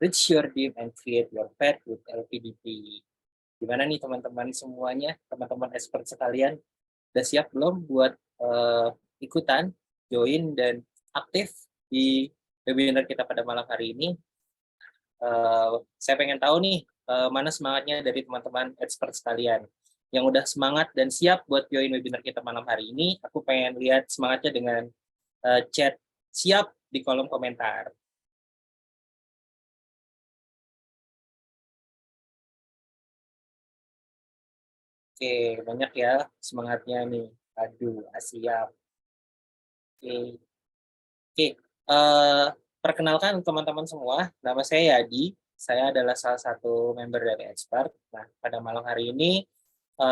Reach your dream and create your path with LPDP. Gimana nih teman-teman semuanya, teman-teman expert sekalian, udah siap belum buat ikutan, join, dan aktif di webinar kita pada malam hari ini? Saya pengen tahu nih, mana semangatnya dari teman-teman expert sekalian. Yang udah semangat dan siap buat join webinar kita malam hari ini, aku pengen lihat semangatnya dengan chat siap di kolom komentar. Oke, banyak ya semangatnya nih. Aduh, siap. Oke, oke. Perkenalkan teman-teman semua, nama saya Yadi. Saya adalah salah satu member dari Expert. Nah, pada malam hari ini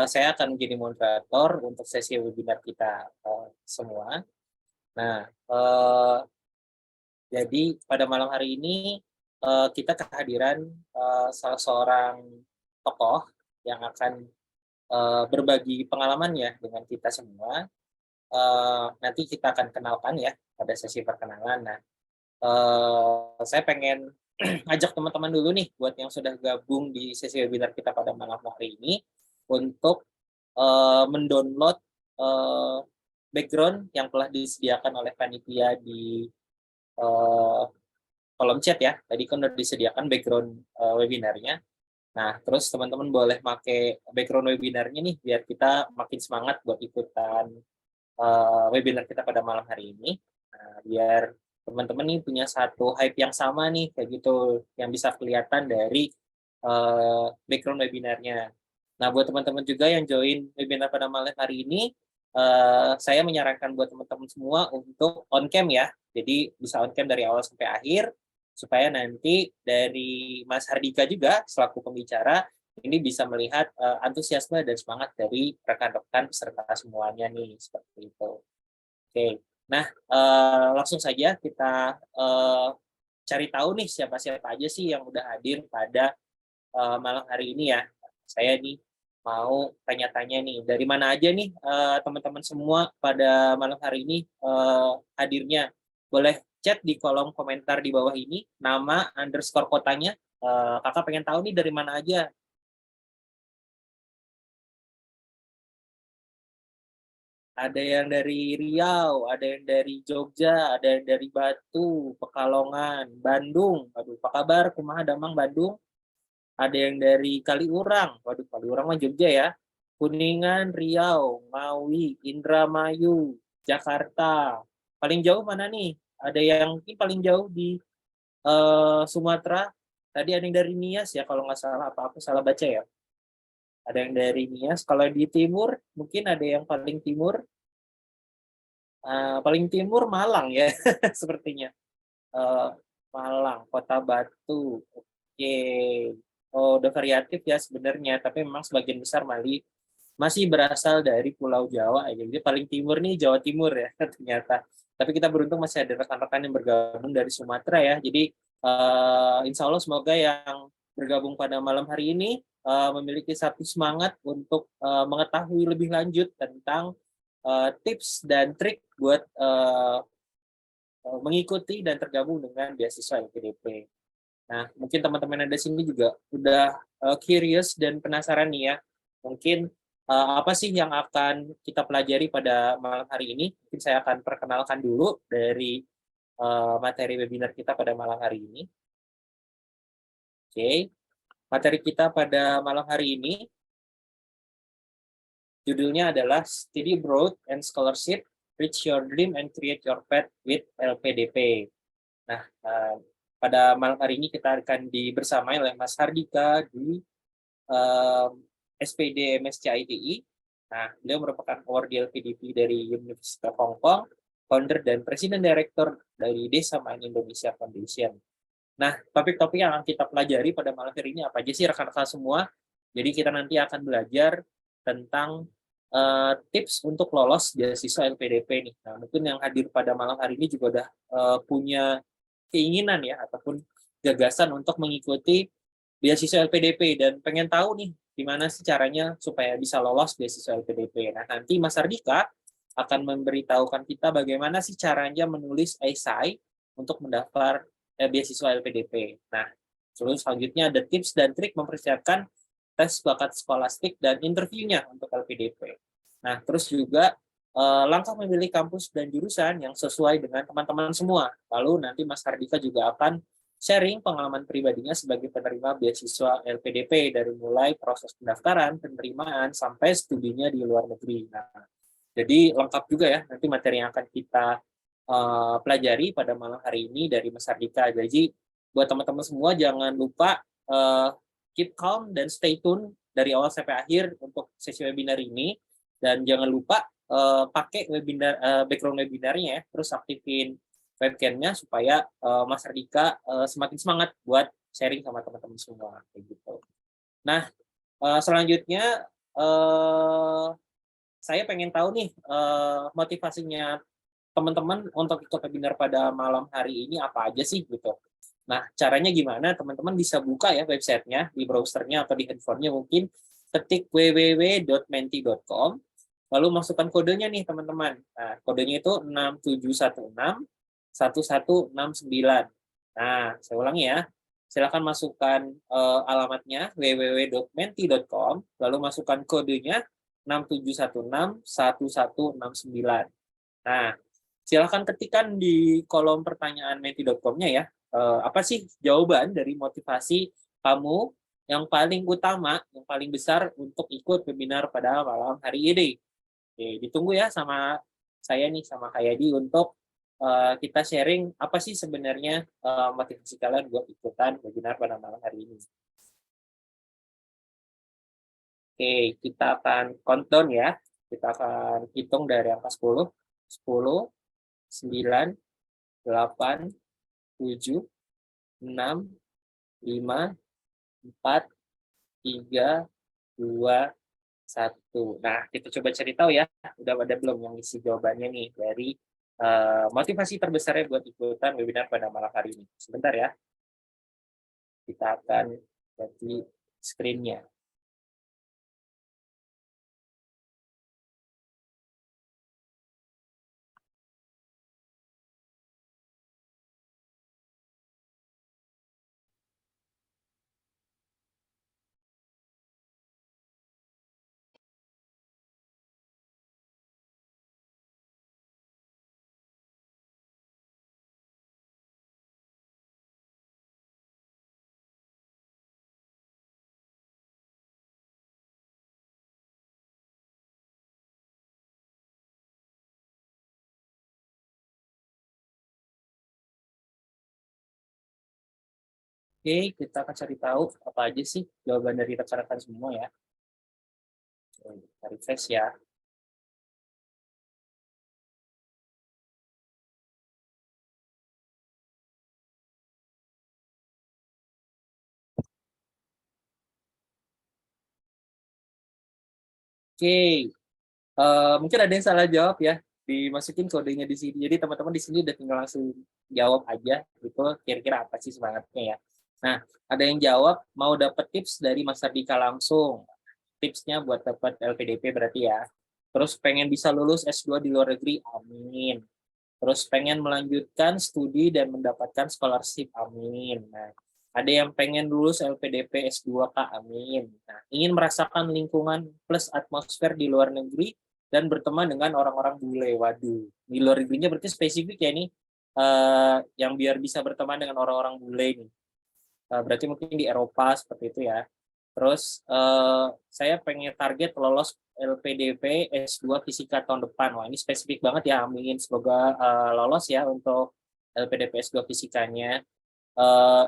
saya akan menjadi moderator untuk sesi webinar kita semua. Nah, jadi pada malam hari ini kita kehadiran salah seorang tokoh yang akan berbagi pengalamannya dengan kita semua. Nanti kita akan kenalkan ya pada sesi perkenalan. Nah, saya pengen ajak teman-teman dulu nih buat yang sudah gabung di sesi webinar kita pada malam hari ini untuk mendownload background yang telah disediakan oleh panitia di uh, kolom chat ya. Tadi kan udah disediakan background webinarnya. Nah, terus teman-teman boleh pakai background webinarnya nih biar kita makin semangat buat ikutan webinar kita pada malam hari ini. Nah, biar teman-teman nih punya satu hype yang sama nih kayak gitu yang bisa kelihatan dari background webinarnya. Nah, buat teman-teman juga yang join webinar pada malam hari ini, saya menyarankan buat teman-teman semua untuk on cam ya. Jadi bisa on cam dari awal sampai akhir supaya nanti dari Mas Hardika juga selaku pembicara ini bisa melihat antusiasme dan semangat dari rekan-rekan peserta semuanya nih seperti itu. Oke, nah langsung saja kita cari tahu nih siapa-siapa aja sih yang udah hadir pada malam hari ini ya. Saya nih mau tanya-tanya nih, dari mana aja nih teman-teman semua pada malam hari ini hadirnya. Boleh chat di kolom komentar di bawah ini, nama underscore kotanya. Kakak pengen tahu nih dari mana aja. Ada yang dari Riau, ada yang dari Jogja, ada yang dari Batu, Pekalongan, Bandung. Aduh, apa kabar? Kumaha Damang Bandung? Ada yang dari Kaliurang, waduh Kaliurang mah Jogja ya. Kuningan, Riau, Ngawi, Indramayu, Jakarta. Paling jauh mana nih? Ada yang mungkin paling jauh di Sumatera. Tadi ada yang dari Nias ya kalau nggak salah, apa aku salah baca ya. Ada yang dari Nias. Kalau di timur mungkin ada yang paling timur. Paling timur Malang ya sepertinya. Uh, Malang, Kota Batu. Oke. Oh, udah variatif ya sebenarnya, tapi memang sebagian besar masih berasal dari Pulau Jawa ya. Jadi paling timur nih Jawa Timur ya ternyata. Tapi kita beruntung masih ada rekan-rekan yang bergabung dari Sumatera ya. Jadi insya Allah semoga yang bergabung pada malam hari ini memiliki satu semangat untuk mengetahui lebih lanjut tentang tips dan trik buat mengikuti dan tergabung dengan beasiswa LPDP. Nah, mungkin teman-teman yang ada di sini juga udah curious dan penasaran nih ya. Mungkin apa sih yang akan kita pelajari pada malam hari ini? Mungkin saya akan perkenalkan dulu dari materi webinar kita pada malam hari ini. Oke, materi kita pada malam hari ini judulnya adalah Study Abroad and Scholarship, Reach Your Dream and Create Your Path with LPDP. Nah, pada malam hari ini kita akan dibersamai oleh Mas Hardika di SPD MSCITI. Nah, beliau merupakan award LPDP dari University of Hong Kong, founder dan presiden direktur dari Desa Main Indonesia Foundation. Nah, topik-topik yang akan kita pelajari pada malam hari ini apa aja sih rekan-rekan semua? Jadi kita nanti akan belajar tentang tips untuk lolos beasiswa LPDP nih. Nah, mungkin yang hadir pada malam hari ini juga udah punya keinginan ya ataupun gagasan untuk mengikuti beasiswa LPDP dan pengen tahu nih gimana sih caranya supaya bisa lolos beasiswa LPDP. Nah, nanti Mas Ardika akan memberitahukan kita bagaimana sih caranya menulis esai untuk mendaftar beasiswa LPDP. Nah, Terus selanjutnya ada tips dan trik mempersiapkan tes bakat skolastik dan interviewnya untuk LPDP. Nah, terus juga langkah memilih kampus dan jurusan yang sesuai dengan teman-teman semua. Lalu nanti Mas Hardika juga akan sharing pengalaman pribadinya sebagai penerima beasiswa LPDP dari mulai proses pendaftaran, penerimaan, sampai studinya di luar negeri. Nah, jadi lengkap juga ya nanti materi yang akan kita pelajari pada malam hari ini dari Mas Hardika. Jadi buat teman-teman semua jangan lupa keep calm dan stay tune dari awal sampai akhir untuk sesi webinar ini, dan jangan lupa pakai webinar background webinarnya ya, terus aktifin webcamnya supaya Mas Hardika semakin semangat buat sharing sama teman-teman semua kayak gitu. Nah, selanjutnya saya pengen tahu nih motivasinya teman-teman untuk ikut webinar pada malam hari ini apa aja sih gitu. Nah, caranya gimana? Teman-teman bisa buka ya websitenya di browsernya atau di handphonenya mungkin, ketik www.menti.com, lalu masukkan kodenya nih teman-teman. Nah, kodenya itu 67161169. Nah, saya ulangi ya. Silakan masukkan alamatnya www.menti.com, lalu masukkan kodenya 67161169. Nah, silakan ketikkan di kolom pertanyaan menti.com-nya ya, apa sih jawaban dari motivasi kamu yang paling utama, yang paling besar untuk ikut webinar pada malam hari ini. Oke, ditunggu ya sama saya nih, sama Kak Yadi, untuk kita sharing apa sih sebenarnya motivasi kalian buat ikutan webinar pada malam hari ini. Oke, kita akan countdown ya. Kita akan hitung dari angka 10, 10, 9, 8, 7, 6, 5, 4, 3, 2, 1. Nah, kita coba cari tahu ya, udah ada belum yang isi jawabannya nih dari motivasi terbesarnya buat ikutan webinar pada malam hari ini. Sebentar ya, kita akan ganti screen-nya. Oke, kita akan cari tahu apa aja sih jawaban dari rekan-rekan semua ya. Kita refresh ya. Oke, mungkin ada yang salah jawab ya. Dimasukin kodenya di sini. Jadi teman-teman di sini udah tinggal langsung jawab aja gitu. Kira-kira apa sih semangatnya ya. Nah, ada yang jawab mau dapat tips dari Mas Ardika langsung. Tipsnya buat dapat LPDP berarti ya. Terus pengen bisa lulus S2 di luar negeri, amin. Terus pengen melanjutkan studi dan mendapatkan scholarship, amin. Nah, ada yang pengen lulus LPDP S2 Kak, amin. Nah, ingin merasakan lingkungan plus atmosfer di luar negeri dan berteman dengan orang-orang bule. Waduh, di luar negerinya berarti spesifik ya nih, yang biar bisa berteman dengan orang-orang bule nih. Berarti mungkin di Eropa seperti itu ya. Terus saya pengen target lolos LPDP S2 Fisika tahun depan. Wah, ini spesifik banget ya, amin. Semoga lolos ya untuk LPDP S2 Fisikanya.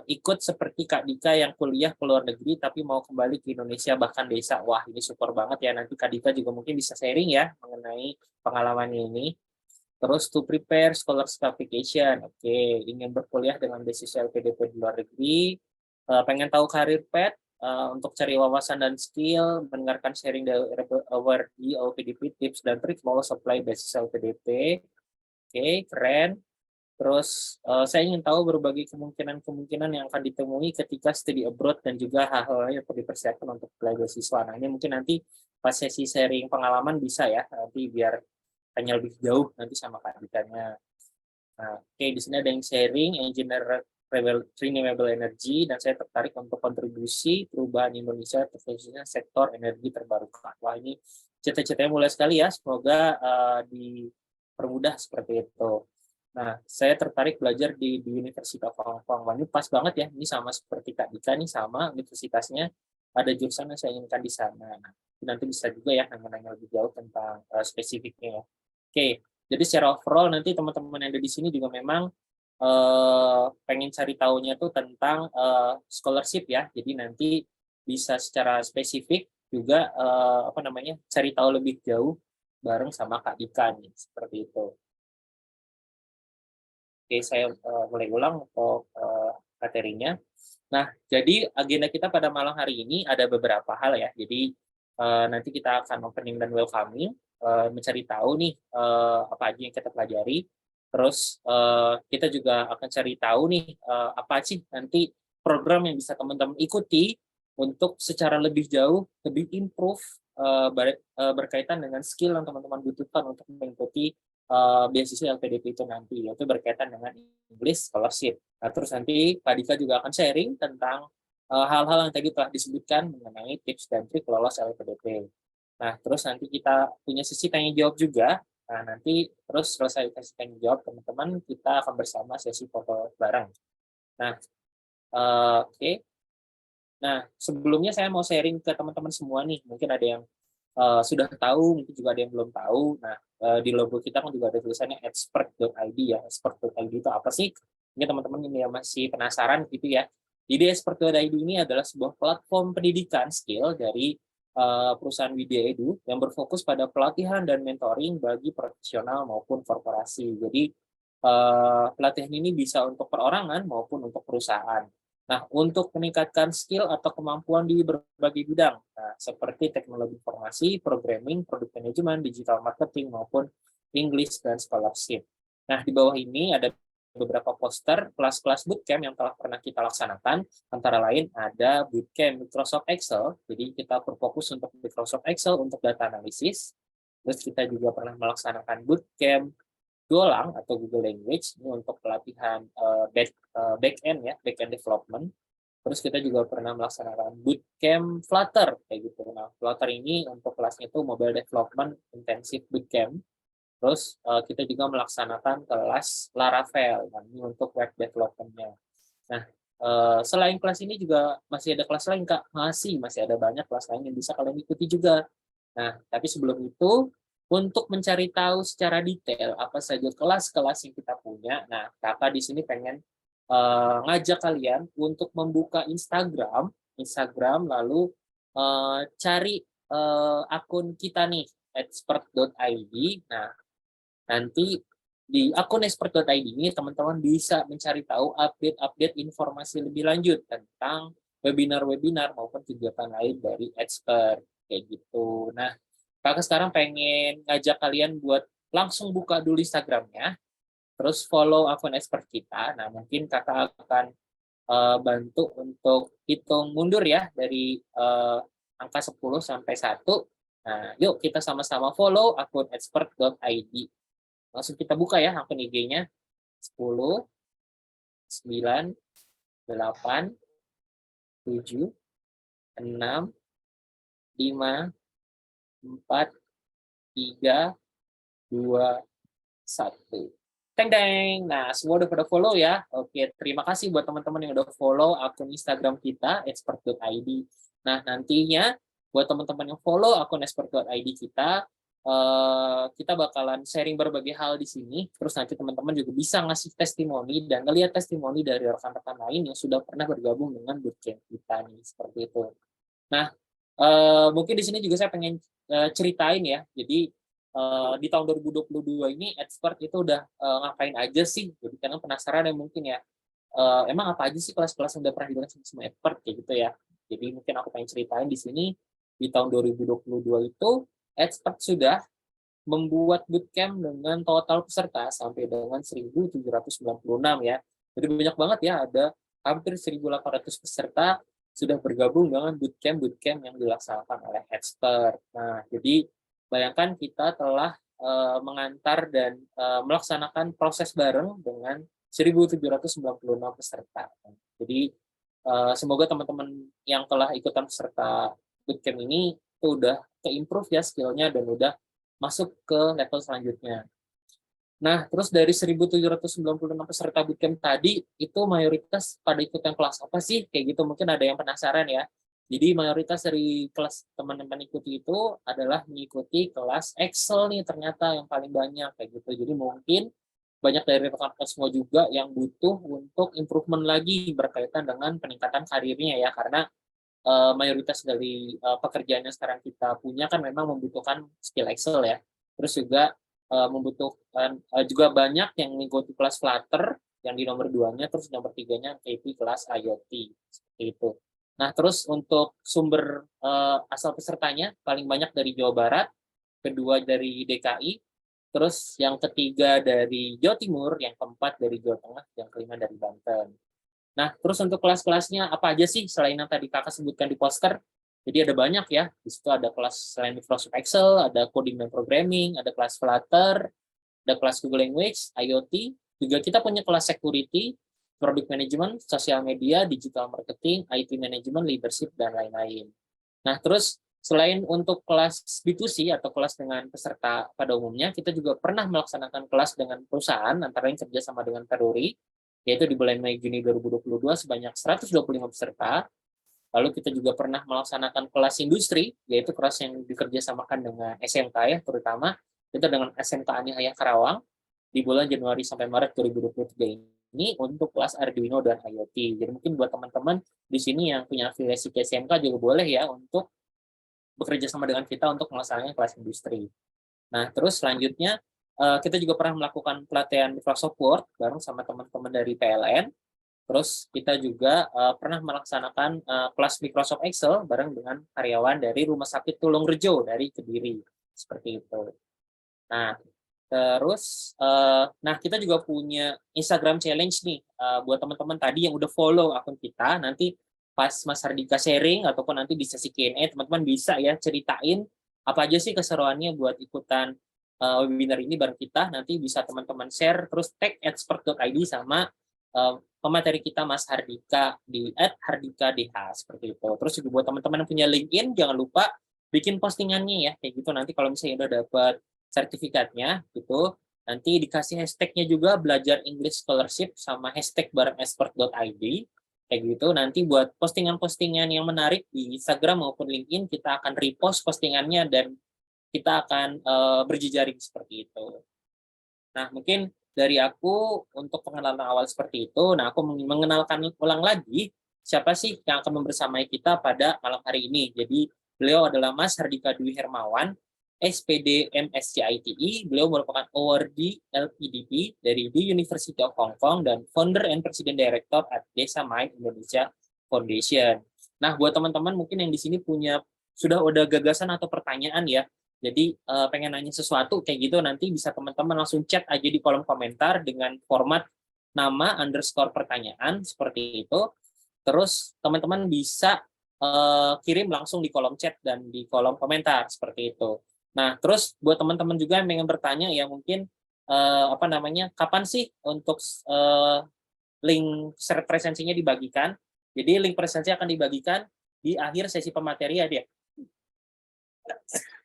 Ikut seperti Kak Dika yang kuliah ke luar negeri tapi mau kembali ke Indonesia bahkan desa. Wah, ini super banget ya. Nanti Kak Dika juga mungkin bisa sharing ya mengenai pengalaman ini. Terus to prepare scholarship application. Oke, ingin berkuliah dengan beasiswa LPDP di luar negeri. Pengen tahu karir path untuk cari wawasan dan skill, mendengarkan sharing dari our di LPDP tips dan trik lolos apply beasiswa LPDP. Oke, keren. Terus saya ingin tahu berbagai kemungkinan-kemungkinan yang akan ditemui ketika studi abroad dan juga hal-hal yang perlu dipersiapkan untuk apply beasiswa. Nah, ini mungkin nanti pas sesi sharing pengalaman bisa ya, nanti biar tanya lebih jauh nanti sama Kak Dikanya. Nah, oke, di sini ada yang sharing engineer renewable energy, dan saya tertarik untuk kontribusi perubahan Indonesia khususnya sektor energi terbarukan. Wah, ini cita-citanya mulai sekali ya, semoga dipermudah seperti itu. Nah, saya tertarik belajar di Universitas Hong Kong. Wah, ini pas banget ya, ini sama seperti Kak Dika nih, sama universitasnya, ada jurusan yang saya inginkan di sana. Nah, nanti bisa juga ya nanya-nanya lebih jauh tentang spesifiknya ya. Oke, jadi secara overall nanti teman-teman yang ada di sini juga memang pengen cari tahunya tuh tentang scholarship ya. Jadi nanti bisa secara spesifik juga apa namanya cari tahu lebih jauh bareng sama Kak Dika nih, seperti itu. Oke, saya mulai ulang untuk materinya. Nah, jadi agenda kita pada malam hari ini ada beberapa hal ya. Jadi nanti kita akan opening dan welcoming, mencari tahu nih apa aja yang kita pelajari. Terus kita juga akan cari tahu nih apa sih nanti program yang bisa teman-teman ikuti untuk secara lebih jauh, lebih improve berkaitan dengan skill yang teman-teman butuhkan untuk mengikuti beasiswa LPDP itu nanti, yaitu berkaitan dengan English Scholarship. Nah, terus nanti Pak Dika juga akan sharing tentang hal-hal yang tadi telah disebutkan mengenai tips dan trik lolos LPDP. Nah, terus nanti kita punya sesi tanya jawab juga. Nah, nanti terus selesai sesi tanya jawab teman-teman, kita akan bersama sesi foto bareng. Nah, oke. Nah, sebelumnya saya mau sharing ke teman-teman semua nih. Mungkin ada yang sudah tahu, mungkin juga ada yang belum tahu. Nah, di logo kita kan juga ada tulisannya expert.id ya. Expert.id itu apa sih? Ini teman-teman ini yang masih penasaran gitu ya. Jadi expert.id ini adalah sebuah platform pendidikan skill dari perusahaan Widya Edu yang berfokus pada pelatihan dan mentoring bagi profesional maupun korporasi. Jadi pelatihan ini bisa untuk perorangan maupun untuk perusahaan. Nah, untuk meningkatkan skill atau kemampuan di berbagai bidang, nah, seperti teknologi informasi, programming, product management, digital marketing, maupun English dan scholarship. Nah, di bawah ini ada beberapa poster kelas-kelas bootcamp yang telah pernah kita laksanakan, antara lain ada bootcamp Microsoft Excel, jadi kita berfokus untuk Microsoft Excel untuk data analisis, terus kita juga pernah melaksanakan bootcamp Golang atau Google Language ini untuk pelatihan back-end ya, back-end development. Terus kita juga pernah melaksanakan bootcamp Flutter kayak gitu. Nah, Flutter ini untuk kelasnya itu Mobile Development Intensive Bootcamp. Terus kita juga melaksanakan kelas Laravel, nah, ini untuk web development-nya. Nah, selain kelas ini juga masih ada kelas lain, Kak. Masih ada banyak kelas lain yang bisa kalian ikuti juga. Nah, tapi sebelum itu, untuk mencari tahu secara detail apa saja kelas-kelas yang kita punya, nah, Kakak di sini pengen ngajak kalian untuk membuka Instagram lalu cari akun kita nih, expert.id. Nah, nanti di akun expert.id ini teman-teman bisa mencari tahu update-update informasi lebih lanjut tentang webinar-webinar maupun kegiatan lain dari expert kayak gitu. Nah, Kakak sekarang pengen ngajak kalian buat langsung buka dulu Instagramnya, terus follow akun expert kita. Nah, mungkin Kakak akan bantu untuk hitung mundur ya dari angka 10 sampai 1. Nah, yuk kita sama-sama follow akun expert.id. Langsung kita buka ya akun IG-nya. 10, 9, 8, 7, 6, 5, 4, 3, 2, 1. Teng-teng. Nah, semua udah pada follow ya. Oke, terima kasih buat teman-teman yang udah follow akun Instagram kita, expert.id. Nah, nantinya buat teman-teman yang follow akun expert.id kita bakalan sharing berbagai hal di sini. Terus nanti teman-teman juga bisa ngasih testimoni dan ngelihat testimoni dari rekan-rekan lain yang sudah pernah bergabung dengan bootcamp kita nih, seperti itu. Nah, mungkin di sini juga saya pengen ceritain ya. Jadi di tahun 2022 ini expert itu udah ngapain aja sih? Jadi karena penasaran ya mungkin ya. Emang apa aja sih kelas-kelas yang udah pernah digunakan sama expert kayak gitu ya. Jadi mungkin aku pengen ceritain di sini di tahun 2022 itu expert sudah membuat bootcamp dengan total peserta sampai dengan 1.796 ya. Jadi banyak banget ya, ada hampir 1.800 peserta sudah bergabung dengan bootcamp yang dilaksanakan oleh expert. Nah, jadi bayangkan kita telah mengantar dan melaksanakan proses bareng dengan 1.796 peserta. Jadi semoga teman-teman yang telah ikutan peserta bootcamp ini itu udah ke-improve ya skillnya dan udah masuk ke level selanjutnya. Nah, terus dari 1.796 peserta bootcamp tadi, itu mayoritas pada ikutan kelas apa sih? Kayak gitu, mungkin ada yang penasaran ya. Jadi mayoritas dari kelas teman-teman ikuti itu adalah mengikuti kelas Excel nih ternyata yang paling banyak kayak gitu. Jadi mungkin banyak dari rekan-rekan semua juga yang butuh untuk improvement lagi berkaitan dengan peningkatan karirnya ya, karena mayoritas dari pekerjaan yang sekarang kita punya kan memang membutuhkan skill Excel ya. Terus juga membutuhkan juga banyak yang mengikuti kelas Flutter yang di nomor 2-nya, terus nomor 3-nya AP kelas IoT seperti itu. Nah, terus untuk sumber asal pesertanya paling banyak dari Jawa Barat, kedua dari DKI, terus yang ketiga dari Jawa Timur, yang keempat dari Jawa Tengah, yang kelima dari Banten. Nah, terus untuk kelas-kelasnya apa aja sih selain yang tadi kakak sebutkan di poster? Jadi ada banyak ya. Di situ ada kelas selain Microsoft Excel, ada coding dan programming, ada kelas Flutter, ada kelas Google Language, IoT. Juga kita punya kelas security, product management, sosial media, digital marketing, IT management, leadership, dan lain-lain. Nah, terus selain untuk kelas B2C atau kelas dengan peserta pada umumnya, kita juga pernah melaksanakan kelas dengan perusahaan, antara lain kerjasama dengan Peruri, yaitu di bulan Mei Juni 2022 sebanyak 125 peserta. Lalu kita juga pernah melaksanakan kelas industri, yaitu kelas yang dikerjasamakan dengan SMK ya, terutama itu dengan SMK Anihaya Karawang di bulan Januari sampai Maret 2023 ini untuk kelas Arduino dan IoT. Jadi mungkin buat teman-teman di sini yang punya afiliasi ke SMK juga boleh ya untuk bekerja sama dengan kita untuk melaksanakan kelas industri. Nah, terus selanjutnya kita juga pernah melakukan pelatihan Microsoft Word bareng sama teman-teman dari PLN. Terus kita juga pernah melaksanakan kelas Microsoft Excel bareng dengan karyawan dari Rumah Sakit Tulungrejo dari Kediri. Seperti itu. Nah, terus nah kita juga punya Instagram challenge nih buat teman-teman tadi yang udah follow akun kita. Nanti pas Mas Hardika sharing ataupun nanti di sesi Q&A teman-teman bisa ya ceritain apa aja sih keseruannya buat ikutan webinar ini bareng kita. Nanti bisa teman-teman share terus tag @expert.id sama pemateri kita Mas Hardika di @hardikadh seperti itu. Terus juga buat teman-teman yang punya LinkedIn jangan lupa bikin postingannya ya kayak gitu. Nanti kalau misalnya udah dapat sertifikatnya gitu, nanti dikasih hashtagnya juga belajar English Scholarship sama hashtag bareng expert.id kayak gitu. Nanti buat postingan-postingan yang menarik di Instagram maupun LinkedIn kita akan repost postingannya dan kita akan berjejaring seperti itu. Nah, mungkin dari aku untuk pengenalan awal seperti itu. Nah, aku mengenalkan ulang lagi siapa sih yang akan membersamai kita pada malam hari ini. Jadi beliau adalah Mas Hardika Dwi Hermawan, SPD MSCITI. Beliau merupakan awardee LPDP dari The University of Hong Kong dan founder and president director at Desa Mind Indonesia Foundation. Nah, buat teman-teman mungkin yang di sini sudah ada gagasan atau pertanyaan ya. Jadi pengen nanya sesuatu kayak gitu nanti bisa teman-teman langsung chat aja di kolom komentar dengan format nama _ pertanyaan seperti itu. Terus teman-teman bisa kirim langsung di kolom chat dan di kolom komentar seperti itu. Nah, terus buat teman-teman juga yang ingin bertanya ya mungkin kapan sih untuk link presensinya dibagikan? Jadi link presensi akan dibagikan di akhir sesi pematerian ya.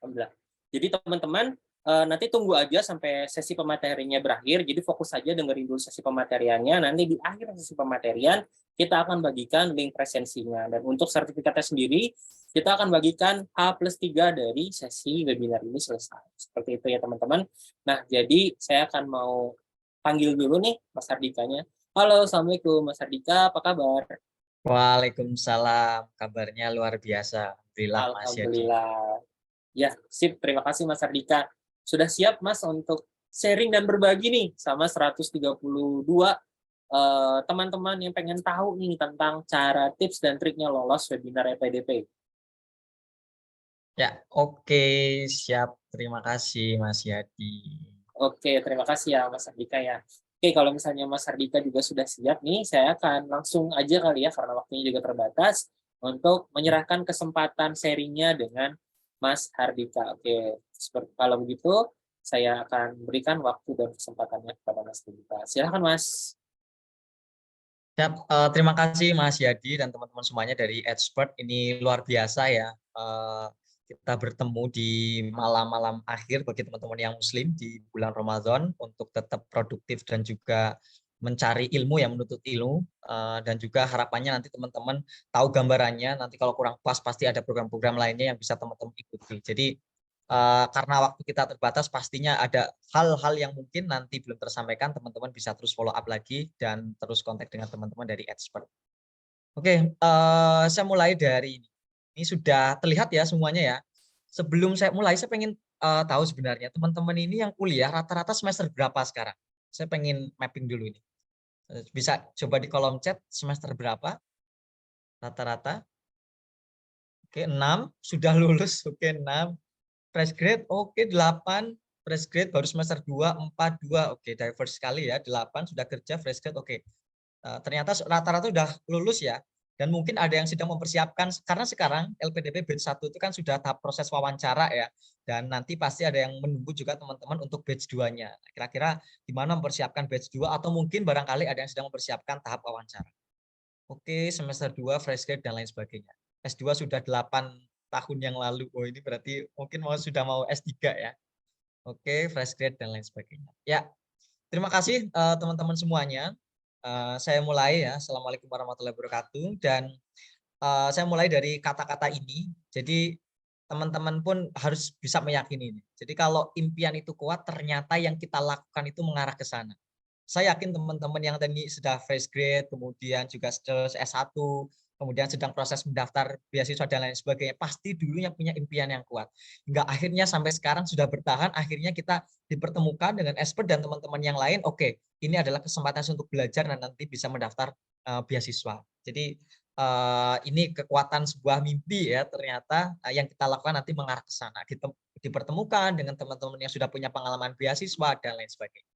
Alhamdulillah. Jadi teman-teman nanti tunggu aja sampai sesi pemateriannya berakhir. Jadi fokus saja dengerin dulu sesi pemateriannya. Nanti di akhir sesi pematerian kita akan bagikan link presensinya. Dan untuk sertifikatnya sendiri kita akan bagikan H+3 dari sesi webinar ini selesai. Seperti itu ya teman-teman. Nah, jadi saya akan mau panggil dulu nih Mas Hardikanya. Halo, Assalamualaikum Mas Hardika, apa kabar? Waalaikumsalam, kabarnya luar biasa. Alhamdulillah Mas Yadi. Alhamdulillah. Ya, sip. Terima kasih Mas Hardika. Sudah siap Mas untuk sharing dan berbagi nih sama 132 teman-teman yang pengen tahu nih tentang cara tips dan triknya lolos webinar EPDP. Ya, oke, siap. Terima kasih Mas Yadi. Oke, terima kasih ya Mas Hardika ya. Oke, kalau misalnya Mas Hardika juga sudah siap nih, saya akan langsung aja kali ya karena waktunya juga terbatas untuk menyerahkan kesempatan sharingnya dengan Mas Hardika. Oke, seperti kalau begitu saya akan berikan waktu dan kesempatannya kepada Mas Hardika. Silakan Mas. Siap, terima kasih Mas Yadi dan teman-teman semuanya dari Expert. Ini luar biasa ya. Kita bertemu di malam-malam akhir bagi teman-teman yang Muslim di bulan Ramadan untuk tetap produktif dan juga mencari ilmu, yang menuntut ilmu. Dan juga harapannya nanti teman-teman tahu gambarannya. Nanti kalau kurang pas pasti ada program-program lainnya yang bisa teman-teman ikuti. Jadi karena waktu kita terbatas, pastinya ada hal-hal yang mungkin nanti belum tersampaikan, teman-teman bisa terus follow up lagi dan terus kontak dengan teman-teman dari Expert. Oke, saya mulai dari ini. Ini sudah terlihat ya semuanya ya. Sebelum saya mulai, saya pengen tahu sebenarnya teman-teman ini yang kuliah rata-rata semester berapa sekarang? Saya pengen mapping dulu ini. Bisa coba di kolom chat semester berapa rata-rata? Oke, 6 sudah lulus. Oke, 6. Fresh grade, oke 8, fresh grade baru semester 2, 4, 2, oke diverse sekali ya, 8 sudah kerja, fresh grade, oke. Ternyata rata-rata sudah lulus ya, dan mungkin ada yang sedang mempersiapkan, karena sekarang LPDP batch 1 itu kan sudah tahap proses wawancara ya, dan nanti pasti ada yang menunggu juga teman-teman untuk batch 2-nya. Kira-kira di mana mempersiapkan batch 2, atau mungkin barangkali ada yang sedang mempersiapkan tahap wawancara. Oke, semester 2, fresh grade, dan lain sebagainya. S2 sudah 8 tahun yang lalu. Oh, ini berarti mungkin sudah mau S3 ya. Oke, fresh grade, dan lain sebagainya. Ya, terima kasih teman-teman semuanya. Saya mulai ya. Assalamualaikum warahmatullahi wabarakatuh. Dan saya mulai dari kata-kata ini. Jadi teman-teman pun harus bisa meyakini ini. Jadi kalau impian itu kuat, ternyata yang kita lakukan itu mengarah ke sana. Saya yakin teman-teman yang tadi sudah fresh grade, kemudian juga S1, kemudian sedang proses mendaftar beasiswa dan lain sebagainya, pasti dulunya punya impian yang kuat. Hingga akhirnya sampai sekarang sudah bertahan, akhirnya kita dipertemukan dengan expert dan teman-teman yang lain, oke, ini adalah kesempatan untuk belajar dan nanti bisa mendaftar beasiswa. Jadi ini kekuatan sebuah mimpi ya, ternyata yang kita lakukan nanti mengarah ke sana. Dipertemukan dengan teman-teman yang sudah punya pengalaman beasiswa dan lain sebagainya.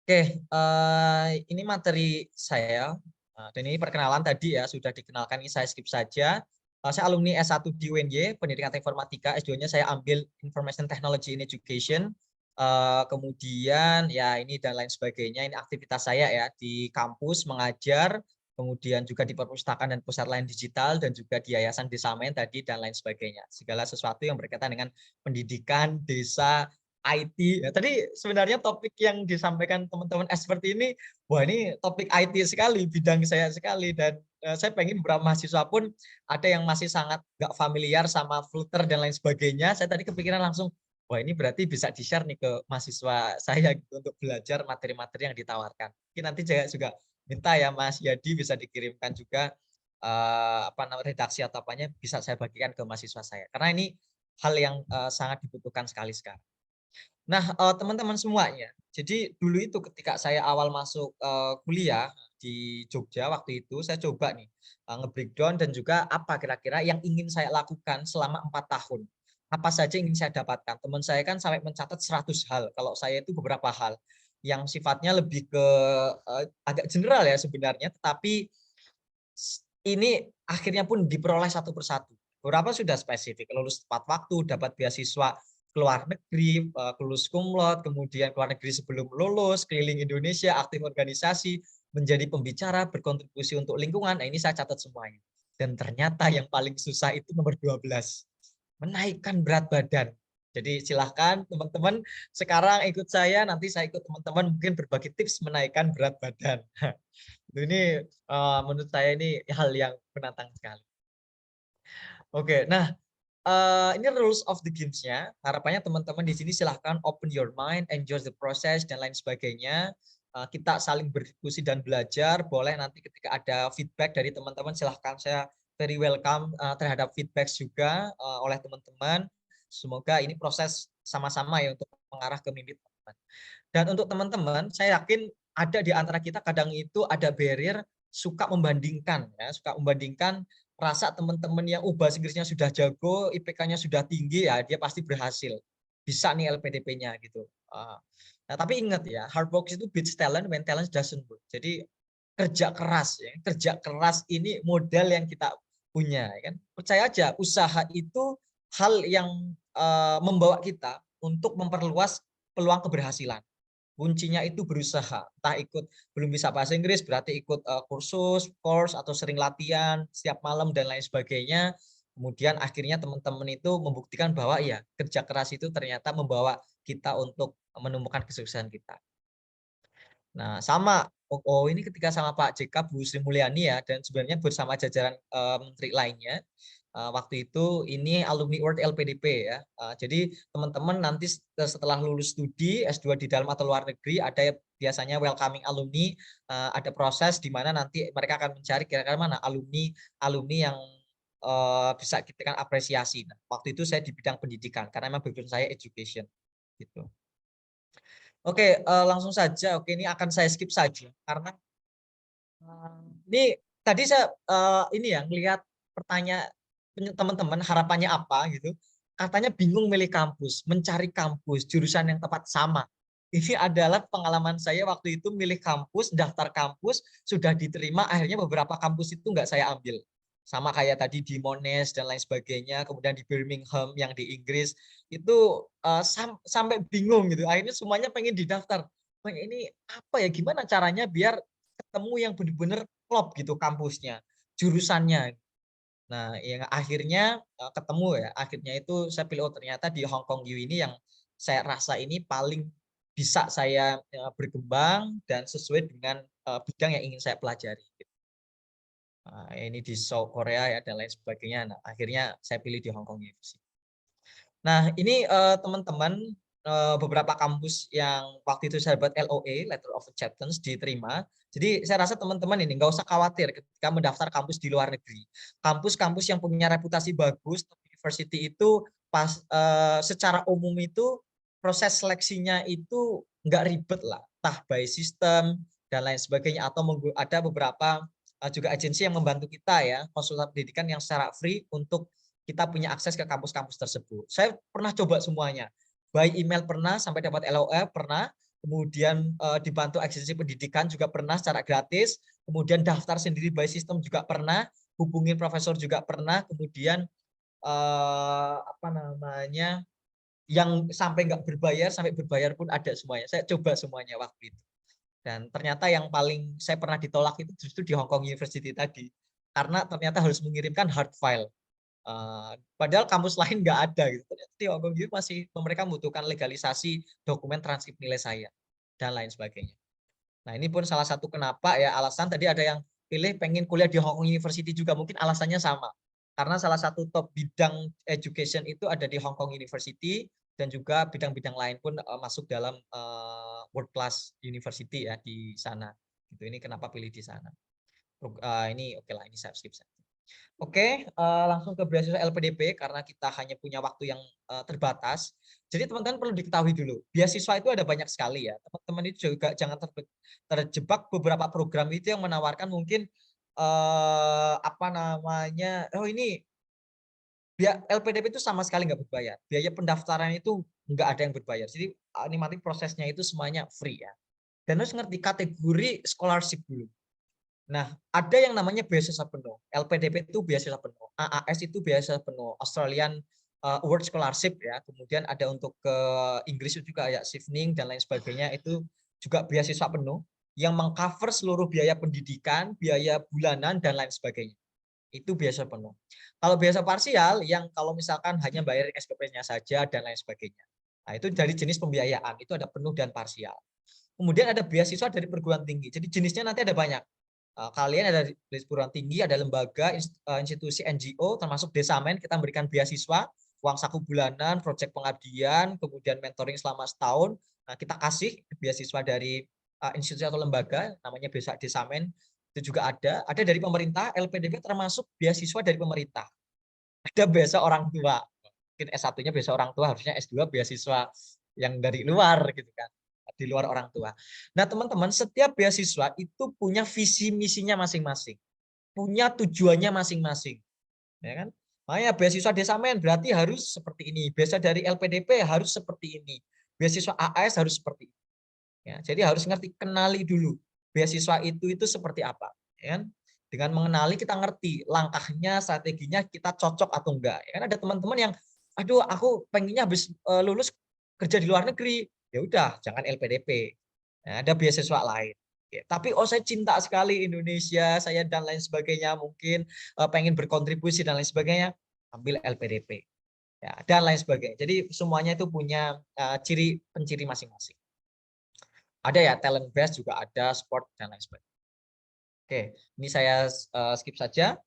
Oke, ini materi saya, dan ini perkenalan tadi ya, sudah dikenalkan, ini saya skip saja. Saya alumni S1 di UNY, Pendidikan Informatika, S2-nya saya ambil Information Technology in Education, kemudian ya ini dan lain sebagainya, ini aktivitas saya ya di kampus mengajar, kemudian juga di perpustakaan dan pusat lain digital, dan juga di Yayasan Desamen tadi dan lain sebagainya. Segala sesuatu yang berkaitan dengan pendidikan, desa, IT. Ya, tadi sebenarnya topik yang disampaikan teman-teman expert ini, wah ini topik IT sekali, bidang saya sekali, dan saya pengen beberapa mahasiswa pun ada yang masih sangat nggak familiar sama Flutter dan lain sebagainya. Saya tadi kepikiran langsung, wah ini berarti bisa di-share nih ke mahasiswa saya gitu, untuk belajar materi-materi yang ditawarkan. Mungkin nanti juga minta ya Mas Yadi bisa dikirimkan juga apa namanya redaksi atau apanya, bisa saya bagikan ke mahasiswa saya. Karena ini hal yang sangat dibutuhkan sekali sekarang. Nah, teman-teman semuanya, jadi dulu itu ketika saya awal masuk kuliah di Jogja waktu itu, saya coba nih nge-breakdown dan juga apa kira-kira yang ingin saya lakukan selama 4 tahun. Apa saja yang ingin saya dapatkan. Teman saya kan sampai mencatat 100 hal. Kalau saya itu beberapa hal yang sifatnya lebih ke agak general ya sebenarnya, tetapi ini akhirnya pun diperoleh satu persatu. Beberapa sudah spesifik, lulus tepat waktu, dapat beasiswa ke luar negeri, lulus cum laude, kemudian ke luar negeri sebelum lulus, keliling Indonesia, aktif organisasi, menjadi pembicara, berkontribusi untuk lingkungan. Nah, ini saya catat semuanya. Dan ternyata yang paling susah itu nomor 12, menaikkan berat badan. Jadi silahkan teman-teman sekarang ikut saya, nanti saya ikut teman-teman mungkin berbagi tips menaikkan berat badan. Ini menurut saya ini hal yang menantang sekali. Oke, nah ini rules of the games-nya. Harapannya teman-teman di sini silahkan open your mind, enjoy the process, dan lain sebagainya. Kita saling berdiskusi dan belajar. Boleh nanti ketika ada feedback dari teman-teman, silahkan, saya very welcome terhadap feedback juga oleh teman-teman. Semoga ini proses sama-sama ya untuk mengarah ke mimpi teman-teman. Dan untuk teman-teman, saya yakin ada di antara kita kadang itu ada barrier suka membandingkan, ya, suka membandingkan, rasa teman-teman yang bahasa Inggrisnya sudah jago, IPK-nya sudah tinggi, ya dia pasti berhasil, bisa nih LPDP-nya gitu. Nah, tapi ingat ya, hard work itu beats talent when talent doesn't work. Jadi kerja keras, ya, kerja keras ini modal yang kita punya, ya kan. Percaya aja, usaha itu hal yang membawa kita untuk memperluas peluang keberhasilan. kuncinya itu berusaha. Entah ikut belum bisa bahasa Inggris berarti ikut kursus, course atau sering latihan setiap malam dan lain sebagainya. Kemudian akhirnya teman-teman itu membuktikan bahwa ya kerja keras itu ternyata membawa kita untuk menemukan kesuksesan kita. Nah, sama ini ketika sama Pak JK, Bu Sri Mulyani ya, dan sebenarnya bersama jajaran menteri lainnya. Waktu itu ini alumni World LPDP ya. Jadi teman-teman nanti setelah lulus studi S2 di dalam atau luar negeri ada biasanya welcoming alumni, ada proses di mana nanti mereka akan mencari kira-kira mana alumni yang bisa kita kan apresiasi. Nah, waktu itu saya di bidang pendidikan karena memang background saya education gitu. Oke, langsung saja. Oke, ini akan saya skip saja karena ini tadi saya ini ya ngelihat pertanyaan teman-teman harapannya apa gitu. Katanya bingung milih kampus, mencari kampus, jurusan yang tepat sama. Ini adalah pengalaman saya waktu itu milih kampus, daftar kampus, sudah diterima, akhirnya beberapa kampus itu nggak saya ambil. Sama kayak tadi di Monash dan lain sebagainya, kemudian di Birmingham yang di Inggris, itu sampai bingung gitu. Akhirnya semuanya pengen didaftar. Ini apa ya, gimana caranya biar ketemu yang benar-benar klop gitu kampusnya, jurusannya. Nah, yang akhirnya ketemu ya, akhirnya itu saya pilih, oh ternyata di Hong Kong U ini yang saya rasa ini paling bisa saya berkembang dan sesuai dengan bidang yang ingin saya pelajari. Nah, ini di Seoul Korea ya dan lain sebagainya. Nah, akhirnya saya pilih di Hong Kong University. Nah, ini teman-teman beberapa kampus yang waktu itu saya buat LOA, Letter of Acceptance, diterima. Jadi saya rasa teman-teman ini nggak usah khawatir ketika mendaftar kampus di luar negeri. Kampus-kampus yang punya reputasi bagus, university itu secara umum itu proses seleksinya itu nggak ribet lah, entah by system dan lain sebagainya, atau ada beberapa juga agensi yang membantu kita ya, konsultan pendidikan yang secara free untuk kita punya akses ke kampus-kampus tersebut. Saya pernah coba semuanya. By email pernah, sampai dapat LOA pernah, kemudian dibantu agensi pendidikan juga pernah secara gratis, kemudian daftar sendiri by system juga pernah, hubungin profesor juga pernah, kemudian apa namanya, yang sampai nggak berbayar, sampai berbayar pun ada semuanya. Saya coba semuanya waktu itu. Dan ternyata yang paling saya pernah ditolak itu justru di Hong Kong University tadi. Karena ternyata harus mengirimkan hard file. Padahal kampus lain nggak ada gitu. Ternyata di Hong Kong U masih mereka membutuhkan legalisasi dokumen transkrip nilai saya dan lain sebagainya. Nah, ini pun salah satu kenapa ya alasan tadi ada yang pilih pengen kuliah di Hong Kong University juga mungkin alasannya sama. Karena salah satu top bidang education itu ada di Hong Kong University dan juga bidang-bidang lain pun masuk dalam world class university ya di sana. Gitu. Ini kenapa pilih di sana. Ini oke lah, ini saya skip saja. Oke, langsung ke beasiswa LPDP karena kita hanya punya waktu yang terbatas. Jadi teman-teman perlu diketahui dulu, beasiswa itu ada banyak sekali ya. Teman-teman itu juga jangan terjebak beberapa program itu yang menawarkan mungkin apa namanya, oh ini LPDP itu sama sekali nggak berbayar. Biaya pendaftaran itu nggak ada yang berbayar. Jadi nikmati prosesnya itu semuanya free ya. Dan harus ngerti kategori scholarship dulu. Nah, ada yang namanya beasiswa penuh. LPDP itu beasiswa penuh. AAS itu beasiswa penuh. Australian Award Scholarship ya. Kemudian ada untuk ke Inggris juga ya, Chevening dan lain sebagainya itu juga beasiswa penuh yang mengcover seluruh biaya pendidikan, biaya bulanan dan lain sebagainya. Itu beasiswa penuh. Kalau beasiswa parsial yang kalau misalkan hanya bayar SPP-nya saja dan lain sebagainya. Nah, itu dari jenis pembiayaan, itu ada penuh dan parsial. Kemudian ada beasiswa dari perguruan tinggi. Jadi jenisnya nanti ada banyak. Kalian ada di perguruan tinggi, ada lembaga, institusi NGO, termasuk Desamen, kita memberikan beasiswa, uang saku bulanan, proyek pengabdian, kemudian mentoring selama setahun. Nah, kita kasih beasiswa dari institusi atau lembaga, namanya Desamen, itu juga ada dari pemerintah, LPDP termasuk beasiswa dari pemerintah. Ada beasiswa orang tua, mungkin S1-nya beasiswa orang tua, harusnya S2 beasiswa yang dari luar gitu kan, di luar orang tua. Nah, teman-teman, setiap beasiswa itu punya visi misinya masing-masing, punya tujuannya masing-masing, ya kan? Makanya beasiswa Desamen berarti harus seperti ini, beasiswa dari LPDP harus seperti ini, beasiswa AAS harus seperti ini. Ya, jadi harus ngerti, kenali dulu beasiswa itu seperti apa, ya kan? Dengan mengenali kita ngerti langkahnya, strateginya, kita cocok atau enggak. Ya kan ada teman-teman yang, aduh aku pengennya habis lulus kerja di luar negeri, ya udah jangan LPDP. Ya, ada beasiswa lain. Ya, tapi saya cinta sekali Indonesia, saya dan lain sebagainya, mungkin pengen berkontribusi dan lain sebagainya, ambil LPDP. Ya, dan lain sebagainya. Jadi semuanya itu punya ciri penciri masing-masing. Ada ya talent base juga ada, sport dan lain sebagainya. Oke, ini saya skip saja.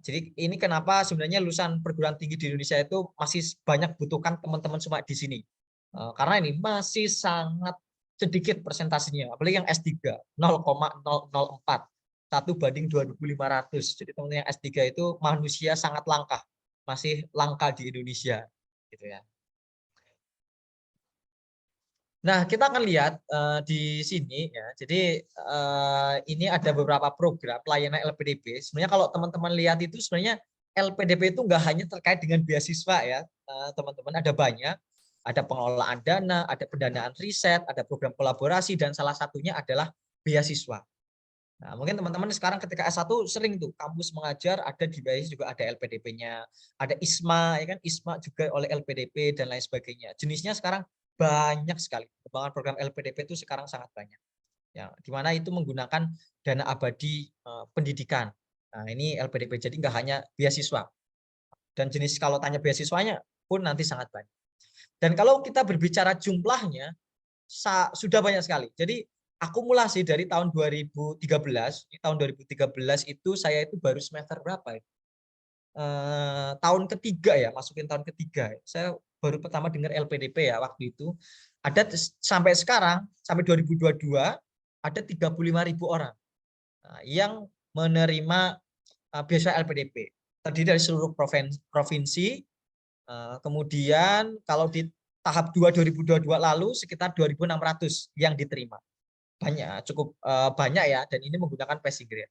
Jadi ini kenapa sebenarnya lulusan perguruan tinggi di Indonesia itu masih banyak butuhkan teman-teman semua di sini. Karena ini masih sangat sedikit persentasinya, apalagi yang S3 0,004, 1/2500. Jadi teman-teman yang S3 itu manusia sangat langka, masih langka di Indonesia gitu ya. Nah, kita akan lihat di sini ya. Jadi ini ada beberapa program pelayanan LPDP. Sebenarnya kalau teman-teman lihat itu sebenarnya LPDP itu nggak hanya terkait dengan beasiswa ya, teman-teman. Ada banyak, ada pengelolaan dana, ada pendanaan riset, ada program kolaborasi, dan salah satunya adalah beasiswa. Nah, mungkin teman-teman sekarang ketika S1 sering tuh kampus mengajar, ada di BAIS juga ada LPDP-nya, ada ISMA, ya kan, ISMA juga oleh LPDP dan lain sebagainya. Jenisnya sekarang banyak sekali. Perkembangan program LPDP itu sekarang sangat banyak. Ya, di mana itu menggunakan dana abadi pendidikan. Nah, ini LPDP, jadi nggak hanya beasiswa. Dan jenis kalau tanya beasiswanya pun nanti sangat banyak. Dan kalau kita berbicara jumlahnya, sudah banyak sekali. Jadi akumulasi dari tahun 2013, tahun 2013 itu saya itu baru semester berapa ya? Tahun ketiga ya, masukin tahun ketiga. Saya baru pertama dengar LPDP ya waktu itu. Ada sampai sekarang, sampai 2022, ada 35.000 orang yang menerima beasiswa LPDP. Terdiri dari seluruh provinsi. Kemudian kalau di tahap 2 2022 lalu sekitar 2.600 yang diterima. Banyak, cukup banyak ya, dan ini menggunakan passing grade.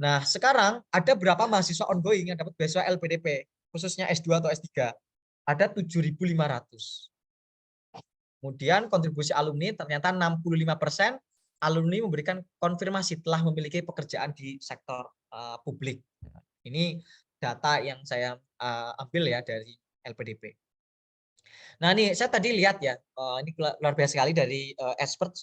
Nah, sekarang ada berapa mahasiswa ongoing yang dapat beasiswa LPDP, khususnya S2 atau S3? Ada 7.500. Kemudian kontribusi alumni ternyata 65% alumni memberikan konfirmasi telah memiliki pekerjaan di sektor publik. Ini data yang saya ambil ya dari LPDP. Nah, ini saya tadi lihat ya, ini luar biasa sekali dari expert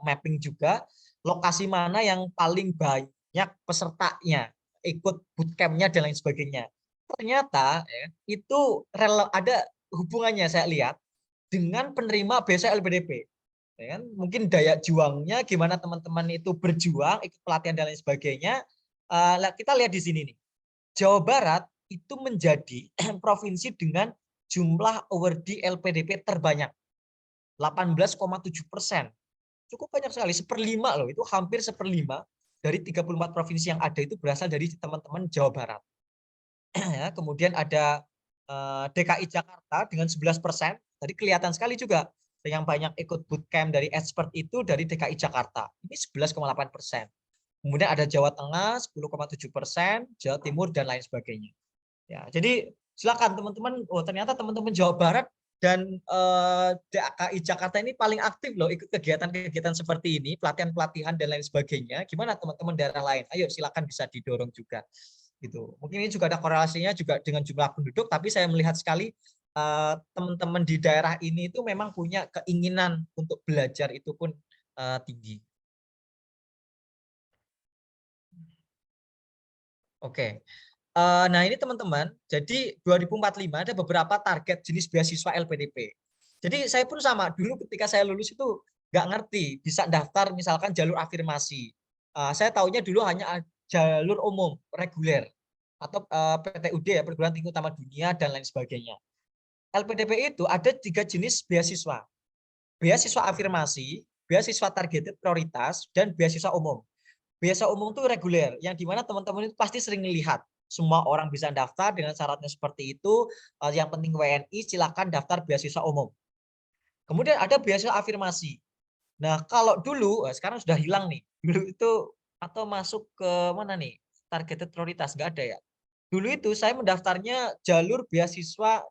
mapping juga, lokasi mana yang paling banyak pesertanya, ikut bootcamp-nya dan lain sebagainya. Ternyata ya, itu ada hubungannya saya lihat dengan penerima beasiswa LPDP. Ya kan? Mungkin daya juangnya gimana teman-teman itu berjuang, ikut pelatihan dan lain sebagainya. Kita lihat di sini nih. Jawa Barat itu menjadi provinsi dengan jumlah awardee LPDP terbanyak, 18,7%. Cukup banyak sekali, 1/5 loh, itu hampir 1/5 dari 34 provinsi yang ada itu berasal dari teman-teman Jawa Barat. Ya, kemudian ada DKI Jakarta dengan 11%, tadi kelihatan sekali juga yang banyak ikut bootcamp dari expert itu dari DKI Jakarta, ini 11,8%. Kemudian ada Jawa Tengah 10,7%, Jawa Timur dan lain sebagainya. Ya, jadi silakan teman-teman. Oh, ternyata teman-teman Jawa Barat dan DKI Jakarta ini paling aktif loh ikut kegiatan-kegiatan seperti ini, pelatihan-pelatihan dan lain sebagainya. Gimana teman-teman daerah lain? Ayo silakan, bisa didorong juga. Gitu. Mungkin ini juga ada korelasinya juga dengan jumlah penduduk, tapi saya melihat sekali teman-teman di daerah ini itu memang punya keinginan untuk belajar itu pun tinggi. Oke. Nah, ini teman-teman, jadi 2045 ada beberapa target jenis beasiswa LPDP. Jadi saya pun sama, dulu ketika saya lulus itu nggak ngerti, bisa daftar misalkan jalur afirmasi. Saya taunya dulu hanya jalur umum, reguler, atau PTUD ya, Perguruan Tinggi Utama Dunia, dan lain sebagainya. LPDP itu ada 3 jenis beasiswa. Beasiswa afirmasi, beasiswa targeted prioritas, dan beasiswa umum. Beasiswa umum itu reguler, yang dimana teman-teman itu pasti sering melihat. Semua orang bisa daftar dengan syaratnya seperti itu. Yang penting WNI, silakan daftar beasiswa umum. Kemudian ada beasiswa afirmasi. Nah, kalau dulu, sekarang sudah hilang nih. Dulu itu atau masuk ke mana nih? Targeted prioritas, nggak ada ya. Dulu itu saya mendaftarnya jalur beasiswa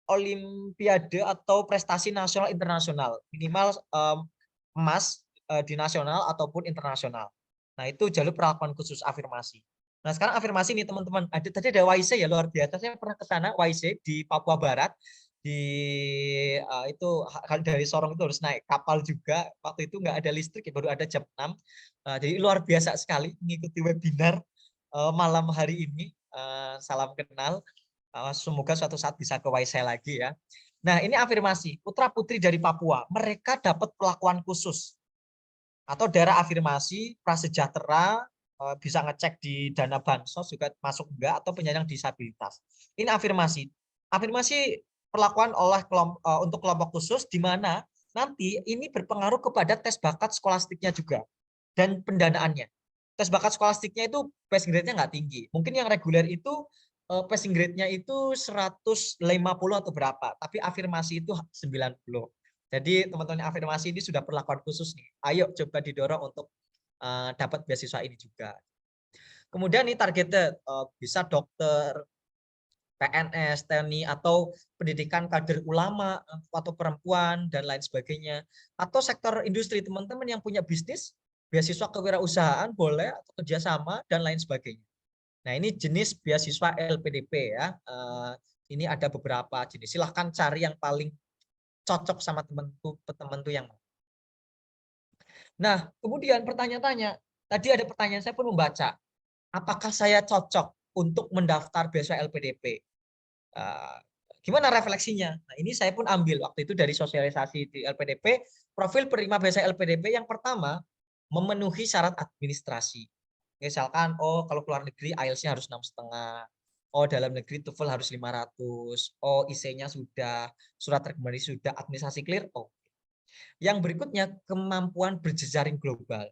Olimpiade atau prestasi nasional internasional. Minimal emas di nasional ataupun internasional. Nah, itu jalur perlakuan khusus afirmasi. Nah, sekarang afirmasi nih teman-teman. Tadi ada YC ya, luar biasa. Saya pernah ke sana, YC di Papua Barat. di itu dari Sorong itu harus naik kapal juga. Waktu itu nggak ada listrik, baru ada jam 6. Jadi luar biasa sekali mengikuti webinar malam hari ini. Salam kenal. Semoga suatu saat bisa ke Waisai lagi ya. Nah, ini afirmasi. Putra putri dari Papua, mereka dapat perlakuan khusus atau daerah afirmasi prasejahtera, bisa ngecek di dana bansos juga masuk enggak, atau penyandang disabilitas. Ini afirmasi. Afirmasi perlakuan untuk kelompok khusus di mana nanti ini berpengaruh kepada tes bakat skolastiknya juga dan pendanaannya. Tes bakat skolastiknya itu passing grade-nya nggak tinggi. Mungkin yang reguler itu passing grade-nya itu 150 atau berapa, tapi afirmasi itu 90. Jadi teman-teman afirmasi ini sudah perlakuan khusus nih. Ayo coba didorong untuk dapat beasiswa ini juga. Kemudian ini targeted bisa dokter, PNS, TNI, atau pendidikan kader ulama atau perempuan dan lain sebagainya. Atau sektor industri, teman-teman yang punya bisnis, beasiswa kewirausahaan boleh, atau kerjasama dan lain sebagainya. Nah, ini jenis beasiswa LPDP ya. Ini ada beberapa jenis. Silahkan cari yang paling cocok sama teman-teman yang mau. Nah, kemudian pertanyaan-tanya, tadi ada pertanyaan, saya pun membaca, apakah saya cocok untuk mendaftar beasiswa LPDP? Gimana refleksinya? Nah, ini saya pun ambil waktu itu dari sosialisasi di LPDP, profil penerima beasiswa LPDP yang pertama memenuhi syarat administrasi. Misalkan, oh kalau keluar negeri IELTS-nya harus 6,5. Oh dalam negeri TOEFL harus 500. Oh IC-nya sudah, surat rekomendasi sudah, administrasi clear. Oh. Yang berikutnya kemampuan berjejaring global.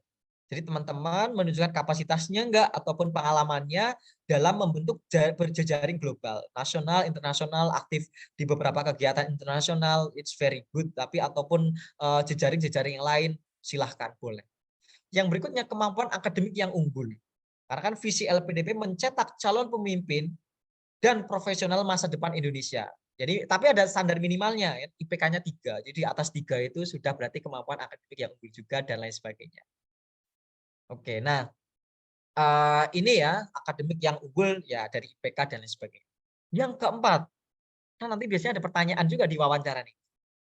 Jadi teman-teman menunjukkan kapasitasnya enggak ataupun pengalamannya dalam membentuk berjejaring global, nasional, internasional, aktif di beberapa kegiatan internasional, it's very good. Tapi ataupun jejaring-jejaring yang lain, silahkan boleh. Yang berikutnya kemampuan akademik yang unggul. Karena kan visi LPDP mencetak calon pemimpin dan profesional masa depan Indonesia. Jadi, tapi ada standar minimalnya, ya, IPK-nya 3. Jadi, atas 3 itu sudah berarti kemampuan akademik yang unggul juga dan lain sebagainya. Oke, nah ini ya akademik yang unggul ya dari IPK dan lain sebagainya. Yang keempat, nah nanti biasanya ada pertanyaan juga di wawancara nih.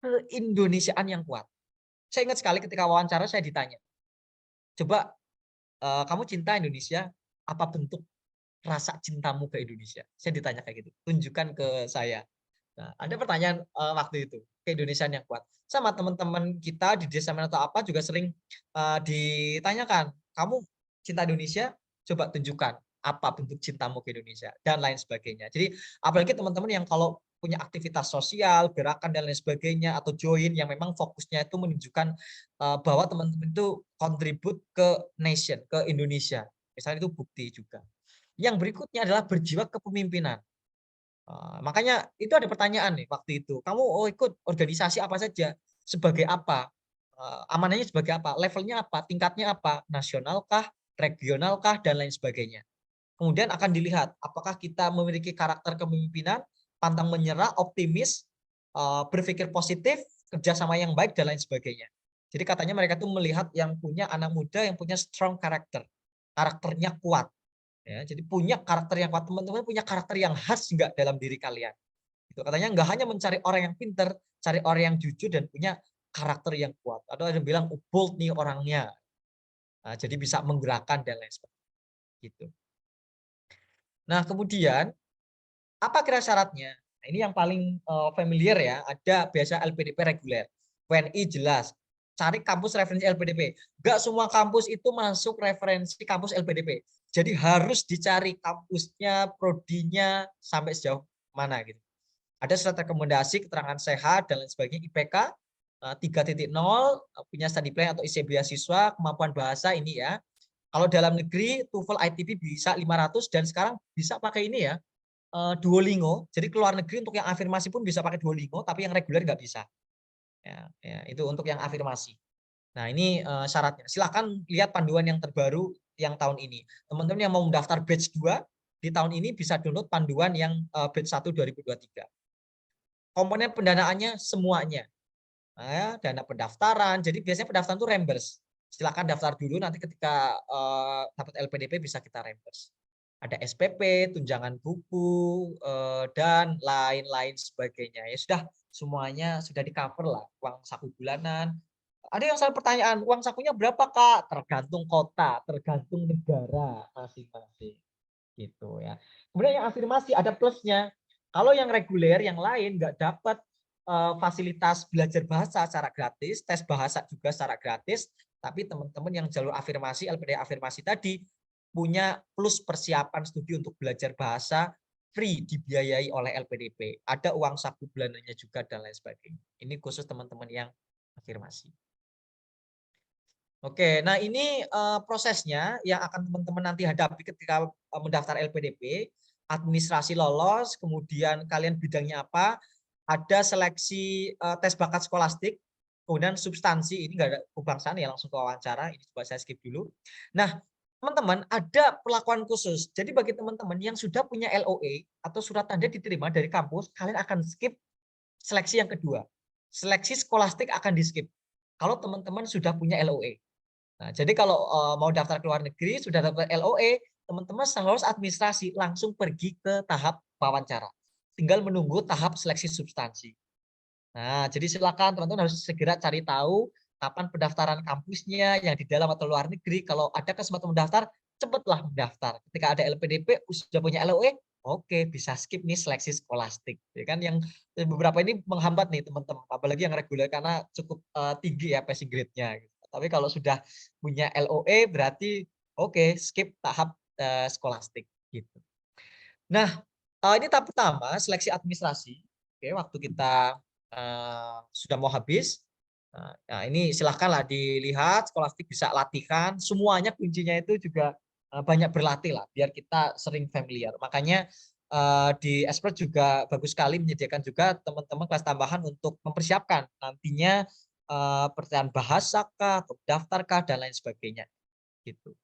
Keindonesiaan yang kuat. Saya ingat sekali ketika wawancara saya ditanya, coba kamu cinta Indonesia, apa bentuk rasa cintamu ke Indonesia? Saya ditanya kayak gitu, tunjukkan ke saya. Nah, ada pertanyaan waktu itu, keindonesiaan yang kuat. Sama teman-teman kita di desa mana atau apa juga sering ditanyakan, kamu cinta Indonesia, coba tunjukkan apa bentuk cintamu ke Indonesia dan lain sebagainya. Jadi apalagi teman-teman yang kalau punya aktivitas sosial, gerakan dan lain sebagainya atau join yang memang fokusnya itu menunjukkan bahwa teman-teman itu kontribut ke nation, ke Indonesia. Misalnya itu bukti juga. Yang berikutnya adalah berjiwa kepemimpinan. Makanya itu ada pertanyaan nih waktu itu. Kamu ikut organisasi apa saja? Sebagai apa? Amanahnya sebagai apa? Levelnya apa? Tingkatnya apa? Nasionalkah? Regionalkah? Dan lain sebagainya. Kemudian akan dilihat apakah kita memiliki karakter kepemimpinan, pantang menyerah, optimis, berpikir positif, kerjasama yang baik dan lain sebagainya. Jadi katanya mereka tuh melihat yang punya anak muda yang punya strong karakter, karakternya kuat. Ya, jadi punya karakter yang kuat, teman-teman punya karakter yang khas enggak dalam diri kalian. Itu katanya enggak hanya mencari orang yang pinter, cari orang yang jujur dan punya karakter yang kuat. Atau ada yang bilang bold nih orangnya. Nah, jadi bisa menggerakkan dan lain sebagainya. Gitu. Nah, kemudian apa kira syaratnya? Nah, ini yang paling familiar ya, ada biasa LPDP reguler. WNI jelas. Cari kampus referensi LPDP. Enggak semua kampus itu masuk referensi kampus LPDP. Jadi harus dicari kampusnya, prodinya sampai sejauh mana gitu. Ada surat rekomendasi, keterangan sehat dan lain sebagainya, IPK 3.0, punya study plan atau isi beasiswa, kemampuan bahasa ini ya. Kalau dalam negeri TOEFL ITB bisa 500 dan sekarang bisa pakai ini ya, Duolingo. Jadi keluar negeri untuk yang afirmasi pun bisa pakai Duolingo, tapi yang reguler nggak bisa. Ya, itu untuk yang afirmasi. Nah, ini syaratnya. Silahkan lihat panduan yang terbaru yang tahun ini. Teman-teman yang mau mendaftar batch 2 di tahun ini bisa download panduan yang batch 1 2023. Komponen pendanaannya semuanya. Nah, ya, dana pendaftaran. Jadi biasanya pendaftaran itu reimburse. Silahkan daftar dulu, nanti ketika dapat LPDP bisa kita reimburse. ada SPP, tunjangan buku, dan lain-lain sebagainya. Ya sudah, semuanya sudah di-cover lah, uang saku bulanan. Ada yang selalu pertanyaan, uang sakunya berapa Kak? Tergantung kota, tergantung negara masing-masing, gitu ya. Kemudian yang afirmasi ada plusnya. Kalau yang reguler, yang lain nggak dapat fasilitas belajar bahasa secara gratis, tes bahasa juga secara gratis, tapi teman-teman yang jalur afirmasi, LPD afirmasi tadi, punya plus persiapan studi untuk belajar bahasa free dibiayai oleh LPDP. Ada uang saku bulanannya juga dan lain sebagainya. Ini khusus teman-teman yang afirmasi. Oke, nah ini prosesnya yang akan teman-teman nanti hadapi ketika mendaftar LPDP, administrasi lolos, kemudian kalian bidangnya apa, ada seleksi tes bakat skolastik, kemudian substansi, ini nggak ada kebangsaan ya, langsung ke wawancara, ini coba saya skip dulu. Nah, teman-teman ada perlakuan khusus, jadi bagi teman-teman yang sudah punya LOE atau surat tanda diterima dari kampus, kalian akan skip seleksi yang kedua. Seleksi skolastik akan di skip kalau teman-teman sudah punya LOE. Nah, jadi kalau mau daftar ke luar negeri, sudah dapat LOE, teman-teman harus administrasi langsung pergi ke tahap wawancara. Tinggal menunggu tahap seleksi substansi. Nah, jadi silakan teman-teman harus segera cari tahu kapan pendaftaran kampusnya yang di dalam atau luar negeri. Kalau ada kesempatan mendaftar, cepatlah mendaftar. Ketika ada LPDP, sudah punya LOE, oke, bisa skip nih seleksi skolastik. Ya kan yang beberapa ini menghambat nih teman-teman, apalagi yang reguler karena cukup tinggi ya passing grade-nya. Gitu. Tapi kalau sudah punya LOE berarti oke, skip tahap skolastik gitu. Nah, ini tahap pertama seleksi administrasi. Oke, waktu kita sudah mau habis. Nah, ini silahkanlah dilihat, skolastik bisa latihan. Semuanya kuncinya itu juga banyak berlatih lah, biar kita sering familiar. Makanya di Expert juga bagus sekali menyediakan juga teman-teman kelas tambahan untuk mempersiapkan nantinya pertanyaan bahasa kah, atau daftar kah, dan lain sebagainya. Gitu.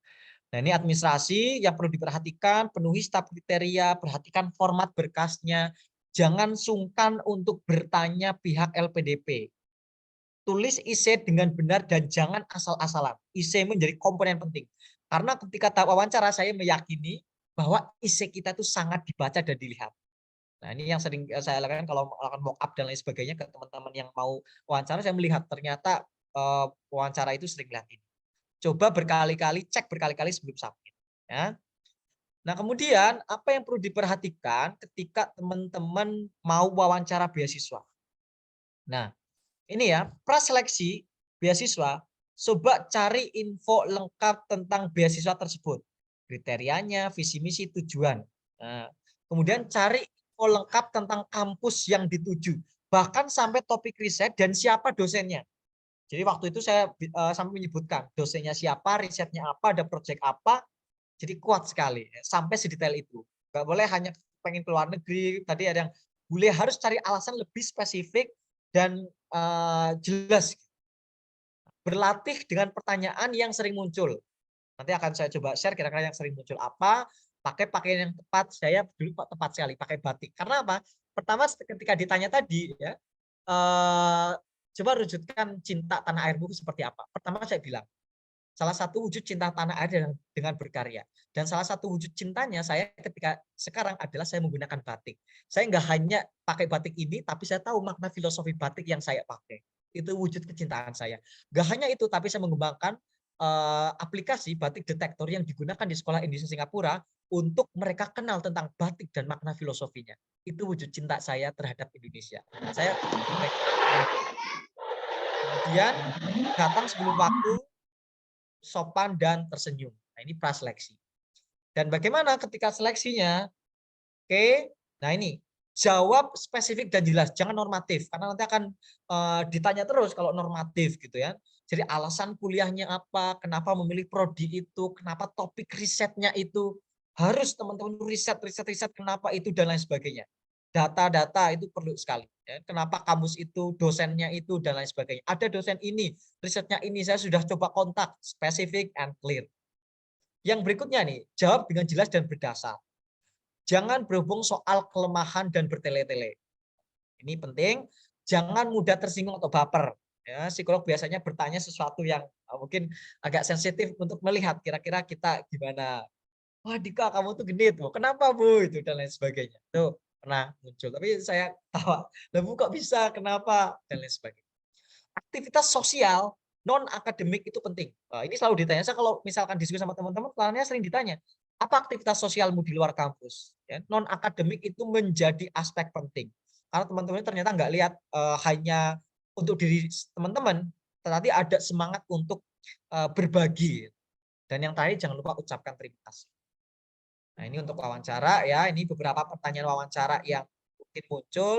Nah, ini administrasi yang perlu diperhatikan, penuhi staf kriteria, perhatikan format berkasnya, jangan sungkan untuk bertanya pihak LPDP. Tulis IC dengan benar dan jangan asal-asalan. IC menjadi komponen penting. Karena ketika tahap wawancara saya meyakini bahwa IC kita itu sangat dibaca dan dilihat. Nah, ini yang sering saya lakukan kalau melakukan mock up dan lain sebagainya ke teman-teman yang mau wawancara, saya melihat ternyata wawancara itu sering lihat ini. Coba berkali-kali, cek berkali-kali sebelum submit. Ya. Nah, kemudian apa yang perlu diperhatikan ketika teman-teman mau wawancara beasiswa? Nah, ini ya, praseleksi beasiswa, coba cari info lengkap tentang beasiswa tersebut. Kriterianya, visi misi, tujuan. Nah, kemudian cari info lengkap tentang kampus yang dituju. Bahkan sampai topik riset dan siapa dosennya. Jadi waktu itu saya sampai menyebutkan dosennya siapa, risetnya apa, ada proyek apa. Jadi kuat sekali, sampai sedetail itu. Nggak boleh hanya pengen ke luar negeri, tadi ada yang boleh harus cari alasan lebih spesifik dan jelas. Berlatih dengan pertanyaan yang sering muncul. Nanti akan saya coba share kira-kira yang sering muncul apa. Pakai pakaian yang tepat. Saya dulu tepat sekali pakai batik. Karena apa? Pertama ketika ditanya tadi ya, coba rujukkan cinta tanah airmu seperti apa. Pertama saya bilang, salah satu wujud cinta tanah air dengan berkarya. Dan salah satu wujud cintanya saya ketika sekarang adalah saya menggunakan batik. Saya nggak hanya pakai batik ini, tapi saya tahu makna filosofi batik yang saya pakai. Itu wujud kecintaan saya. Nggak hanya itu, tapi saya mengembangkan aplikasi batik detektor yang digunakan di sekolah Indonesia Singapura untuk mereka kenal tentang batik dan makna filosofinya. Itu wujud cinta saya terhadap Indonesia. Saya kemudian datang sebelum waktu, sopan dan tersenyum. Nah, ini praseleksi. Dan bagaimana ketika seleksinya? Oke, nah ini jawab spesifik dan jelas, jangan normatif karena nanti akan ditanya terus kalau normatif gitu ya. Jadi alasan kuliahnya apa, kenapa memilih prodi itu, kenapa topik risetnya itu, harus teman-teman riset kenapa itu dan lain sebagainya. Data-data itu perlu sekali. Ya. Kenapa kamus itu, dosennya itu dan lain sebagainya. Ada dosen ini, risetnya ini, saya sudah coba kontak, spesifik and clear. Yang berikutnya nih, jawab dengan jelas dan berdasar. Jangan berhubung soal kelemahan dan bertele-tele. Ini penting, jangan mudah tersinggung atau baper. Ya, psikolog biasanya bertanya sesuatu yang mungkin agak sensitif untuk melihat kira-kira kita gimana. wah Dika kamu tuh genit, Bu. Kenapa Bu? Itu dan lain sebagainya. Itu pernah muncul. Tapi saya tawa, lah Bu kok bisa? Kenapa? Dan lain sebagainya. Aktivitas sosial non akademik itu penting. Ini selalu ditanya. Saya kalau misalkan diskusi sama teman-teman, soalnya sering ditanya, apa aktivitas sosialmu di luar kampus? Ya, non akademik itu menjadi aspek penting. Karena teman-teman ternyata nggak lihat hanya untuk diri teman-teman, tetapi ada semangat untuk berbagi. Dan yang terakhir jangan lupa ucapkan terima kasih. Nah ini untuk wawancara ya, ini beberapa pertanyaan wawancara yang mungkin muncul,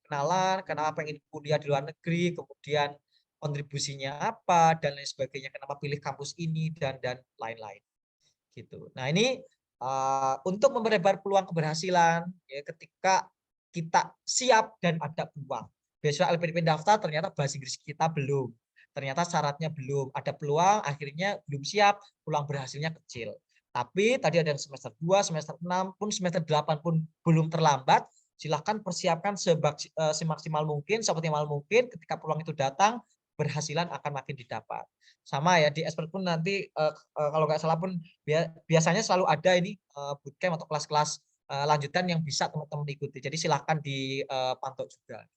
kenalan, kenapa pengen kuliah di luar negeri, kemudian kontribusinya apa, dan lain sebagainya, kenapa pilih kampus ini, dan lain-lain. Gitu. Nah ini untuk memperlebar peluang keberhasilan, ya, ketika kita siap dan ada peluang. Beasiswa LPDP daftar, ternyata bahasa Inggris kita belum. Ternyata syaratnya belum, ada peluang, akhirnya belum siap, peluang berhasilnya kecil. Tapi tadi ada yang semester 2, semester 6 pun, semester 8 pun belum terlambat. Silahkan persiapkan semaksimal mungkin, seoptimal mungkin. Ketika peluang itu datang, berhasilan akan makin didapat. Sama ya, di expert pun nanti kalau nggak salah pun biasanya selalu ada ini bootcamp atau kelas-kelas lanjutan yang bisa teman-teman ikuti. Jadi silahkan dipantau juga.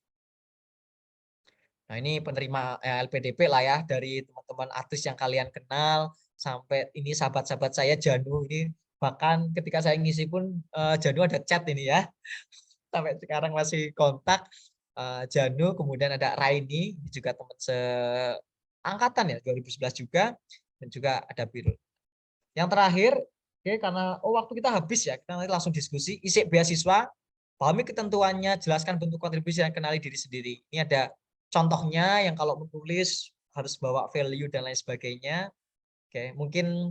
Nah ini penerima LPDP lah ya, dari teman-teman artis yang kalian kenal, sampai ini sahabat-sahabat saya Janu ini, bahkan ketika saya ngisi pun Janu ada chat ini ya, sampai sekarang masih kontak. Janu, kemudian ada Raini, ini juga teman seangkatan ya, 2011 juga, dan juga ada Birul. Yang terakhir, oke, karena waktu kita habis ya, kita nanti langsung diskusi, isi beasiswa, pahami ketentuannya, jelaskan bentuk kontribusi, dan kenali diri sendiri. Ini ada contohnya yang kalau menulis harus bawa value dan lain sebagainya. Oke, mungkin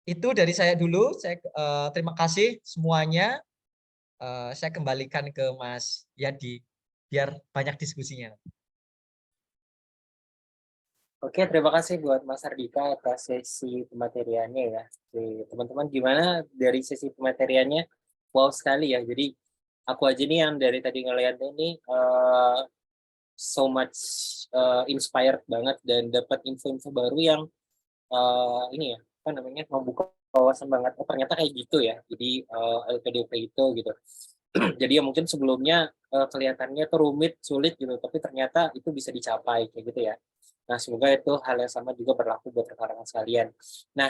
itu dari saya dulu. Saya terima kasih semuanya. Saya kembalikan ke Mas Yadi biar banyak diskusinya. Oke, terima kasih buat Mas Ardika atas sesi pemateriannya ya. Oke, teman-teman gimana dari sesi pemateriannya? Wow sekali ya. Jadi aku aja nih yang dari tadi ngeliat ini so much inspired banget dan dapat info-info baru yang ini ya, apa namanya, membuka wawasan banget. Oh, ternyata kayak gitu ya. Jadi LPDP itu gitu. Jadi ya mungkin sebelumnya kelihatannya tuh rumit, sulit gitu, tapi ternyata itu bisa dicapai kayak gitu ya. Nah, semoga itu hal yang sama juga berlaku buat rekan-rekan sekalian. Nah,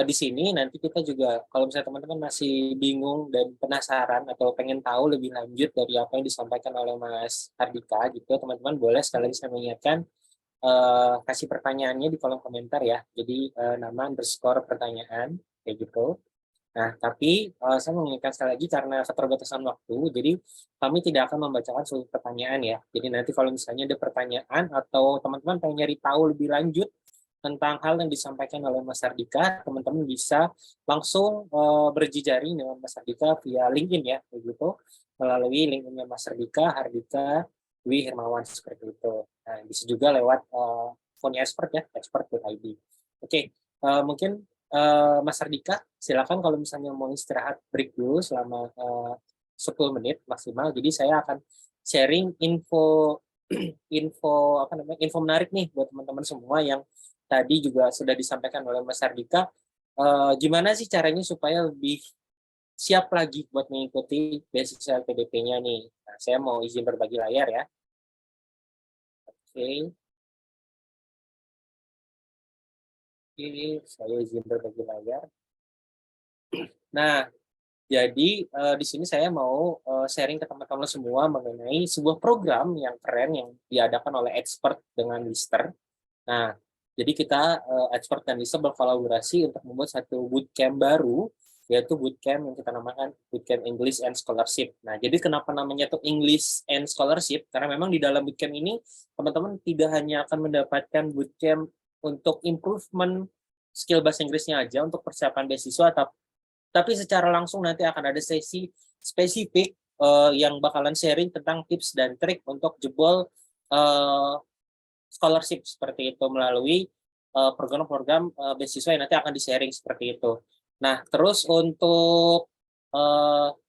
di sini nanti kita juga, kalau misalnya teman-teman masih bingung dan penasaran atau pengen tahu lebih lanjut dari apa yang disampaikan oleh Mas Hardika gitu, teman-teman boleh sekali lagi saya mengingatkan, kasih pertanyaannya di kolom komentar ya. Jadi nama underscore pertanyaan kayak gitu. Nah, tapi saya mengingatkan sekali lagi karena keterbatasan waktu, jadi kami tidak akan membacakan seluruh pertanyaan ya. Jadi nanti kalau misalnya ada pertanyaan atau teman-teman pengen nyari tahu lebih lanjut tentang hal yang disampaikan oleh Mas Ardika, teman-teman bisa langsung berjejaring dengan Mas Ardika via LinkedIn ya, begitu, melalui LinkedIn-nya Mas Hardika Dwi Hermawan seperti itu. Nah, bisa juga lewat phone expert ya, expert.id. Oke, mungkin Mas Ardika, silakan kalau misalnya mau istirahat break dulu selama 10 menit maksimal. Jadi saya akan sharing info apa namanya, info menarik nih buat teman-teman semua yang tadi juga sudah disampaikan oleh Mas Ardika. Gimana sih caranya supaya lebih siap lagi buat mengikuti beasiswa LPDP-nya nih. Nah, saya mau izin berbagi layar ya. Oke. Oke, saya izin berbagi layar. Nah, jadi di sini saya mau sharing ke teman-teman semua mengenai sebuah program yang keren yang diadakan oleh Expert dengan Lister. Nah, jadi kita Expert dan Lister berkolaborasi untuk membuat satu bootcamp baru, yaitu bootcamp yang kita namakan Bootcamp English and Scholarship. Nah, jadi kenapa namanya tuh English and Scholarship? Karena memang di dalam bootcamp ini teman-teman tidak hanya akan mendapatkan bootcamp untuk improvement skill bahasa Inggrisnya aja untuk persiapan beasiswa, tapi secara langsung nanti akan ada sesi spesifik yang bakalan sharing tentang tips dan trik untuk jebol scholarship seperti itu melalui program-program beasiswa yang nanti akan di-sharing seperti itu. Nah, terus untuk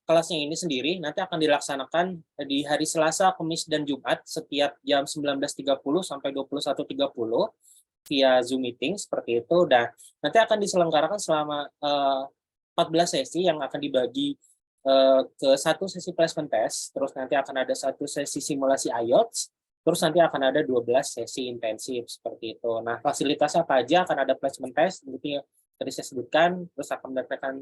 kelasnya ini sendiri nanti akan dilaksanakan di hari Selasa, Kamis, dan Jumat setiap jam 19.30 sampai 21.30 via Zoom meeting seperti itu. Dan nanti akan diselenggarakan selama 14 sesi yang akan dibagi ke satu sesi placement test, terus nanti akan ada satu sesi simulasi IELTS, terus nanti akan ada 12 sesi intensif seperti itu. Nah, fasilitasnya apa aja? Akan ada placement test, seperti yang tadi saya sebutkan, terus akan mendapatkan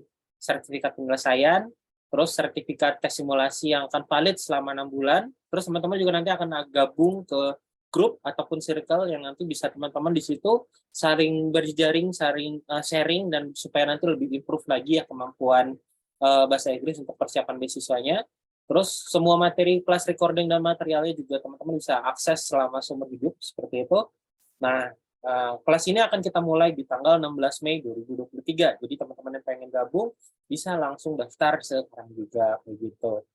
sertifikat penyelesaian, terus sertifikat tes simulasi yang akan valid selama 6 bulan, terus teman-teman juga nanti akan gabung ke grup ataupun circle yang nanti bisa teman-teman di situ saling berjaring, saling sharing, dan supaya nanti lebih improve lagi ya kemampuan bahasa Inggris untuk persiapan beasiswanya. Terus semua materi kelas recording dan materialnya juga teman-teman bisa akses selama seumur hidup seperti itu. Nah, kelas ini akan kita mulai di tanggal 16 Mei 2023. Jadi teman-teman yang pengen gabung bisa langsung daftar sekarang juga begitu.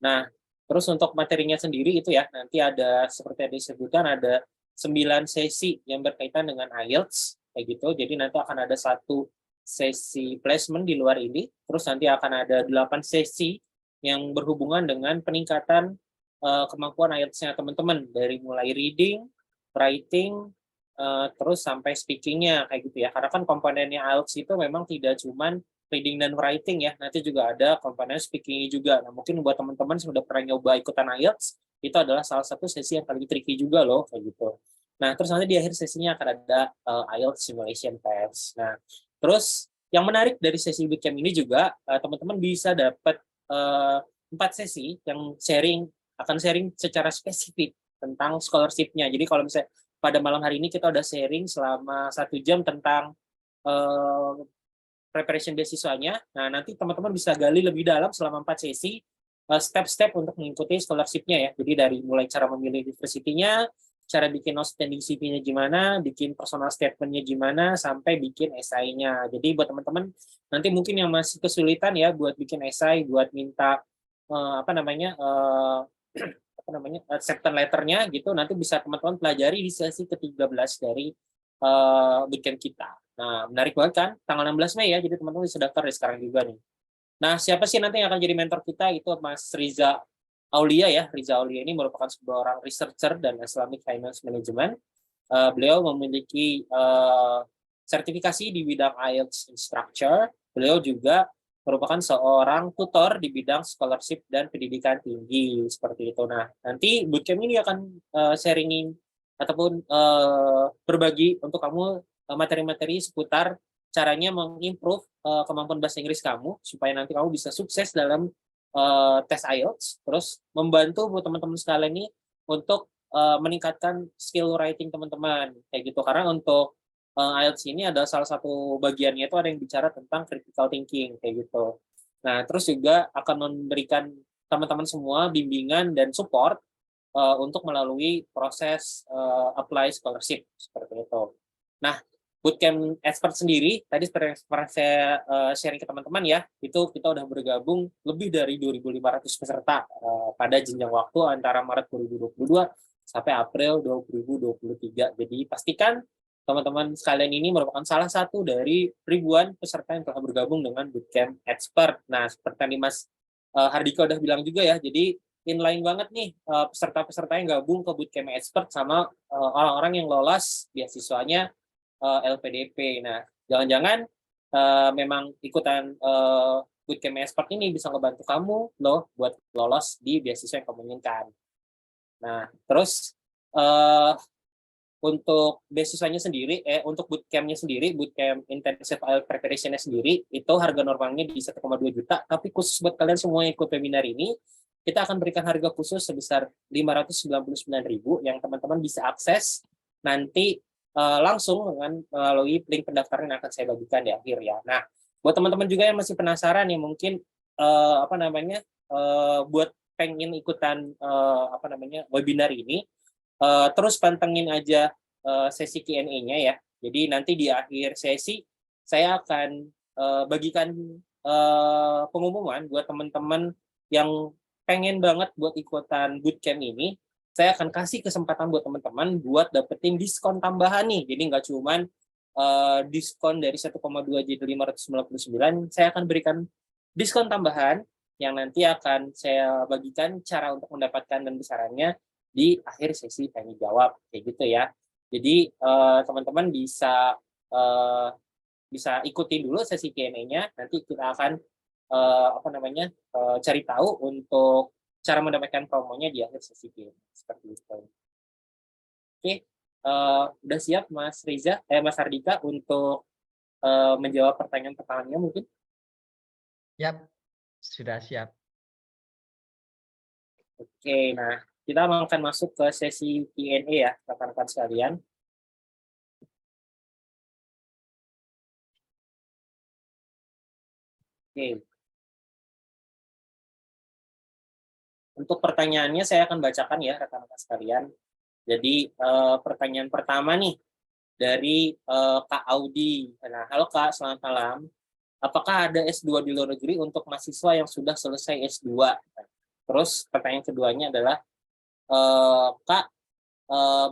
Nah, terus untuk materinya sendiri itu ya, nanti ada seperti yang disebutkan ada 9 sesi yang berkaitan dengan IELTS kayak gitu. Jadi nanti akan ada satu sesi placement di luar ini, terus nanti akan ada 8 sesi yang berhubungan dengan peningkatan kemampuan IELTS-nya teman-teman, dari mulai reading, writing, terus sampai speaking-nya kayak gitu ya. Karena kan komponennya IELTS itu memang tidak cuman reading dan writing ya, nanti juga ada komponen speaking juga. Nah, mungkin buat teman-teman yang sudah pernah nyoba ikutan IELTS, itu adalah salah satu sesi yang paling tricky juga loh kayak gitu. Nah, terus nanti di akhir sesinya akan ada IELTS simulation test. Nah, terus yang menarik dari sesi bootcamp ini juga teman-teman bisa dapat 4 sesi yang akan sharing secara spesifik tentang scholarship-nya. Jadi kalau misalnya pada malam hari ini kita udah sharing selama 1 jam tentang preparation beasiswanya. Nah, nanti teman-teman bisa gali lebih dalam selama 4 sesi step-step untuk mengikuti scholarship-nya ya. Jadi dari mulai cara memilih university-nya, cara bikin outstanding CV-nya gimana, bikin personal statement-nya gimana, sampai bikin esai-nya. Jadi buat teman-teman nanti mungkin yang masih kesulitan ya buat bikin esai, buat minta acceptance letter-nya gitu, nanti bisa teman-teman pelajari di sesi ke-13 dari bootcamp kita. Nah, menarik banget kan? Tanggal 16 Mei ya, jadi teman-teman bisa daftar dari sekarang juga nih. Nah, siapa sih nanti yang akan jadi mentor kita? Itu Mas Riza Aulia ya. Riza Aulia ini merupakan sebuah orang researcher dan Islamic Finance Management. Beliau memiliki sertifikasi di bidang IELTS Instructor. Beliau juga merupakan seorang tutor di bidang scholarship dan pendidikan tinggi seperti itu. Nah, nanti bootcamp ini akan sharingin ataupun berbagi untuk kamu materi-materi seputar caranya mengimprove kemampuan bahasa Inggris kamu supaya nanti kamu bisa sukses dalam tes IELTS, terus membantu buat teman-teman sekalian ini untuk meningkatkan skill writing teman-teman kayak gitu. Karena untuk IELTS ini ada salah satu bagiannya itu ada yang bicara tentang critical thinking kayak gitu. Nah, terus juga akan memberikan teman-teman semua bimbingan dan support untuk melalui proses apply scholarship seperti itu. Nah, bootcamp expert sendiri tadi seperti saya sharing ke teman-teman ya, itu kita udah bergabung lebih dari 2.500 peserta pada jenjang waktu antara Maret 2022 sampai April 2023. Jadi pastikan teman-teman sekalian ini merupakan salah satu dari ribuan peserta yang telah bergabung dengan bootcamp expert. Nah, seperti tadi Mas Hardika udah bilang juga ya, jadi inline banget nih peserta-peserta yang gabung ke bootcamp expert sama orang-orang yang lolos beasiswanya LPDP. Nah, jangan-jangan memang ikutan bootcamp expert ini bisa ngebantu kamu loh buat lolos di beasiswa yang kamu inginkan. Nah, terus untuk beasiswanya sendiri, untuk bootcamp-nya sendiri, bootcamp intensive IELTS preparation-nya sendiri, itu harga normalnya di 1,2 juta, tapi khusus buat kalian semua yang ikut webinar ini, kita akan berikan harga khusus sebesar 599.000 yang teman-teman bisa akses nanti langsung dengan melalui link pendaftaran yang akan saya bagikan di akhir ya. Nah, buat teman-teman juga yang masih penasaran ya mungkin buat pengen ikutan webinar ini, terus pantengin aja sesi Q&A-nya ya. Jadi nanti di akhir sesi saya akan bagikan pengumuman buat teman-teman yang pengen banget buat ikutan bootcamp ini. Saya akan kasih kesempatan buat teman-teman buat dapetin diskon tambahan nih. Jadi nggak cuman diskon dari 1,2 jadi 599, saya akan berikan diskon tambahan yang nanti akan saya bagikan cara untuk mendapatkan dan besarannya di akhir sesi tanya jawab kayak gitu ya. Jadi teman-teman bisa bisa ikuti dulu sesi Q&A-nya, nanti kita akan cari tahu untuk cara mendapatkan promonya di akhir sesi Q&A seperti itu. Oke, udah siap Mas Hardika untuk menjawab pertanyaan pertamanya mungkin? Yap, sudah siap. Oke, nah kita akan masuk ke sesi Q&A ya, rekan-rekan sekalian. Oke. Untuk pertanyaannya saya akan bacakan ya rekan-rekan sekalian. Jadi pertanyaan pertama nih dari Kak Audi. Nah, halo Kak, selamat malam. Apakah ada S2 di luar negeri untuk mahasiswa yang sudah selesai S2? Terus pertanyaan keduanya adalah, Kak,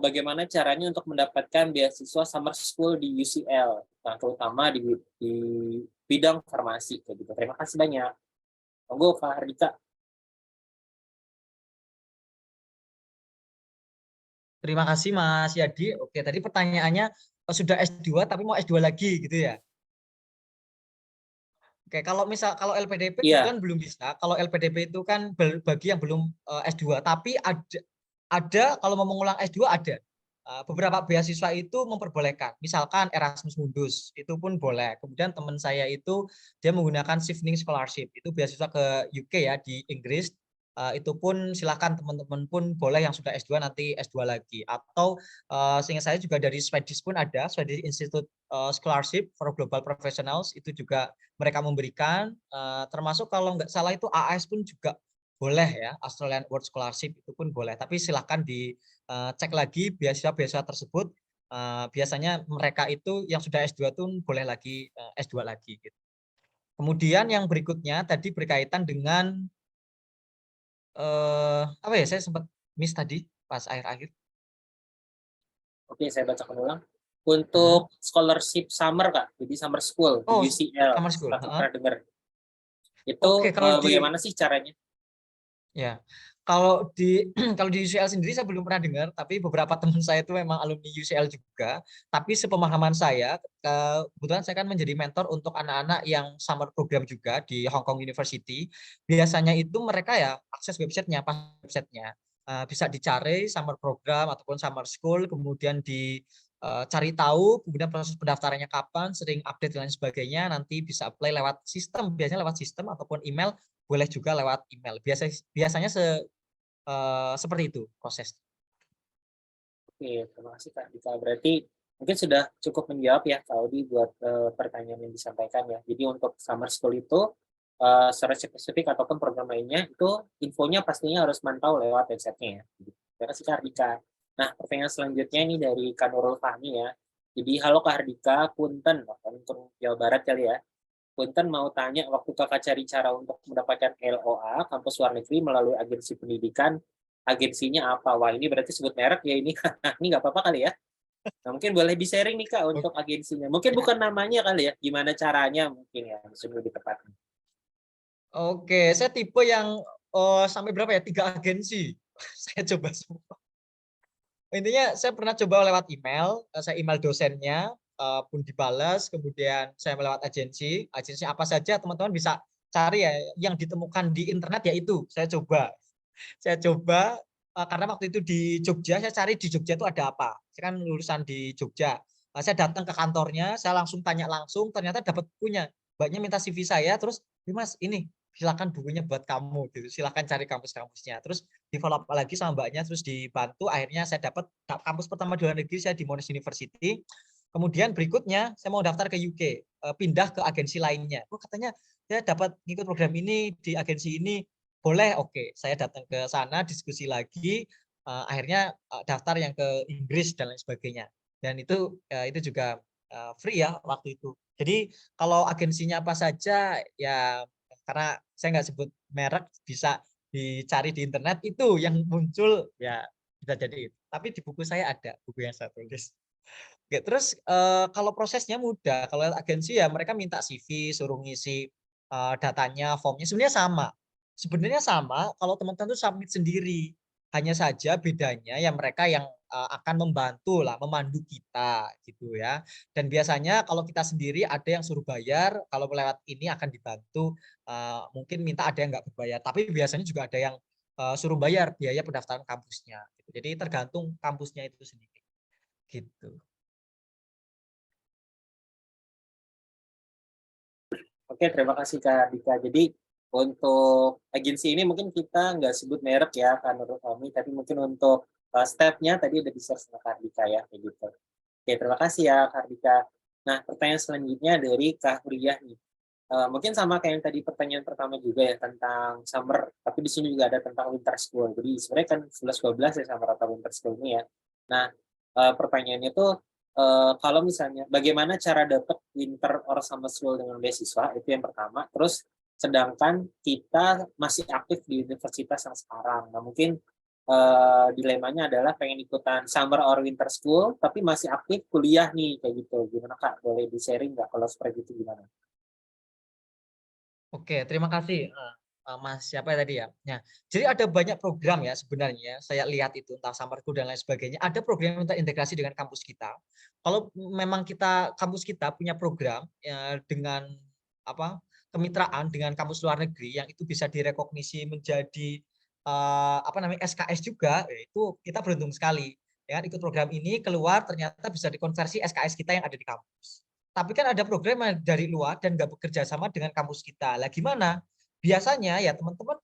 bagaimana caranya untuk mendapatkan beasiswa summer school di UCL, nah, terutama di bidang farmasi. Gitu. Terima kasih banyak. Monggo Kak Hardika. Terima kasih Mas Yadi. Oke, tadi pertanyaannya sudah S2 tapi mau S2 lagi gitu ya. Oke, kalau LPDP Iya, kebetulan belum bisa. Kalau LPDP itu kan bagi yang belum S2, tapi ada kalau mau mengulang S2 ada. Beberapa beasiswa itu memperbolehkan. Misalkan Erasmus Mundus itu pun boleh. Kemudian teman saya itu dia menggunakan Shifting Scholarship. Itu beasiswa ke UK ya di Inggris. Itu pun silakan teman-teman pun boleh yang sudah S2 nanti S2 lagi. Atau seingat saya juga dari Swedish pun ada, Swedish Institute Scholarship for Global Professionals itu juga mereka memberikan, termasuk kalau nggak salah itu AS pun juga boleh ya, Australian Award Scholarship itu pun boleh. Tapi silakan dicek lagi beasiswa-beasiswa tersebut. Biasanya mereka itu yang sudah S2 itu boleh lagi S2 lagi. Gitu. Kemudian yang berikutnya tadi berkaitan dengan apa ya? Saya sempat miss tadi pas akhir-akhir. oke saya bacakan ulang. Untuk scholarship summer Kak, jadi summer school di Oh, UCL, summer school. Kakak pernah dengar. Itu Oke, kalau di bagaimana sih caranya? Ya, kalau di kalau di UCL sendiri saya belum pernah dengar, tapi beberapa teman saya itu memang alumni UCL juga. Tapi sepemahaman saya, kebetulan saya kan menjadi mentor untuk anak-anak yang summer program juga di Hong Kong University. Biasanya itu mereka ya akses websitenya, pas websitenya bisa dicari summer program ataupun summer school, kemudian cari tahu, kemudian proses pendaftarannya kapan, sering update dan lain sebagainya. Nanti bisa apply lewat sistem, biasanya lewat sistem ataupun email boleh juga lewat email. Biasanya seperti itu proses. Oke, terima kasih Kak Dika. Berarti mungkin sudah cukup menjawab ya Kak Audi buat pertanyaan yang disampaikan ya. Jadi untuk summer school itu secara spesifik ataupun program lainnya itu infonya pastinya harus mantau lewat website-nya ya. Terima kasih Kak Hardika. Nah, pertanyaan selanjutnya ini dari Kak Nurul Fahmi ya. Jadi, halo Kak Hardika, Punten, untuk Jawa Barat kali ya. Punten mau tanya, waktu kakak cari cara untuk mendapatkan LOA, kampus luar negeri melalui agensi pendidikan, agensinya apa? Wah, ini berarti sebut merek ya ini. Ini nggak apa-apa kali ya? Nah, mungkin boleh di-sharing nih Kak untuk agensinya. Mungkin bukan namanya kali ya, gimana caranya mungkin ya, lebih tepat. Oke, saya tipe yang sampai berapa ya? 3 agensi. Saya coba semua. Intinya saya pernah coba lewat email, saya email dosennya pun dibalas, kemudian saya lewat agensi apa saja teman-teman bisa cari ya yang ditemukan di internet ya itu saya coba. Saya coba karena waktu itu di Jogja, saya cari di Jogja itu ada apa. Saya kan lulusan di Jogja. Saya datang ke kantornya, saya langsung tanya langsung, ternyata dapat bukunya. Mbaknya minta CV saya, terus, Mas, ini silakan bukunya buat kamu, gitu. Silakan cari kampus-kampusnya. Terus di follow up lagi sama mbaknya, terus dibantu. Akhirnya saya dapat kampus pertama di luar negeri, saya di Monash University. Kemudian berikutnya saya mau daftar ke UK, pindah ke agensi lainnya. Oh, katanya saya dapat ikut program ini di agensi ini, boleh, oke. Saya datang ke sana, diskusi lagi, akhirnya daftar yang ke Inggris dan lain sebagainya. Dan itu juga free ya waktu itu. Jadi kalau agensinya apa saja ya karena saya nggak sebut merek bisa dicari di internet itu yang muncul ya bisa jadi itu. Tapi di buku saya ada buku yang saya tulis. Oke, terus kalau prosesnya mudah. Kalau agensi ya mereka minta CV, suruh ngisi datanya, formnya sebenarnya sama. Sebenarnya sama kalau teman-teman tuh submit sendiri. Hanya saja bedanya ya mereka yang akan membantu lah, memandu kita gitu ya. Dan biasanya kalau kita sendiri ada yang suruh bayar, kalau lewat ini akan dibantu, mungkin minta ada yang nggak berbayar. Tapi biasanya juga ada yang suruh bayar biaya pendaftaran kampusnya. Gitu. Jadi tergantung kampusnya itu sendiri. Gitu. Oke, terima kasih Kak Dika. Jadi untuk agensi ini mungkin kita nggak sebut merek ya, Kak menurut kami, tapi mungkin untuk step-nya tadi udah di-share sama Kak Dika ya, kayak gitu. Oke, terima kasih ya Kak Dika. Nah, pertanyaan selanjutnya dari Kak Huriyah nih. Mungkin sama kayak yang tadi pertanyaan pertama juga ya tentang summer, tapi di sini juga ada tentang winter school. Jadi sebenarnya kan 11-12 ya summer atau winter school ini ya. Nah, pertanyaannya tuh kalau misalnya bagaimana cara dapat winter or summer school dengan beasiswa itu yang pertama. Terus sedangkan kita masih aktif di universitas yang sekarang. Nah, mungkin dilemanya adalah pengen ikutan summer or winter school tapi masih aktif kuliah nih kayak gitu. Gimana Kak? Boleh di-sharing nggak kalau seperti itu gimana? Oke, terima kasih, Mas siapa tadi ya? Nah, jadi ada banyak program ya sebenarnya, saya lihat itu entah summer school dan lain sebagainya, ada program yang terintegrasi dengan kampus kita. Kalau memang kampus kita punya program dengan apa, kemitraan dengan kampus luar negeri yang itu bisa direkognisi menjadi apa namanya, SKS juga, ya itu kita beruntung sekali. Ya kan, ikut program ini keluar ternyata bisa dikonversi SKS kita yang ada di kampus. Tapi kan ada program yang dari luar dan nggak bekerja sama dengan kampus kita. Lah gimana? Biasanya ya teman-teman,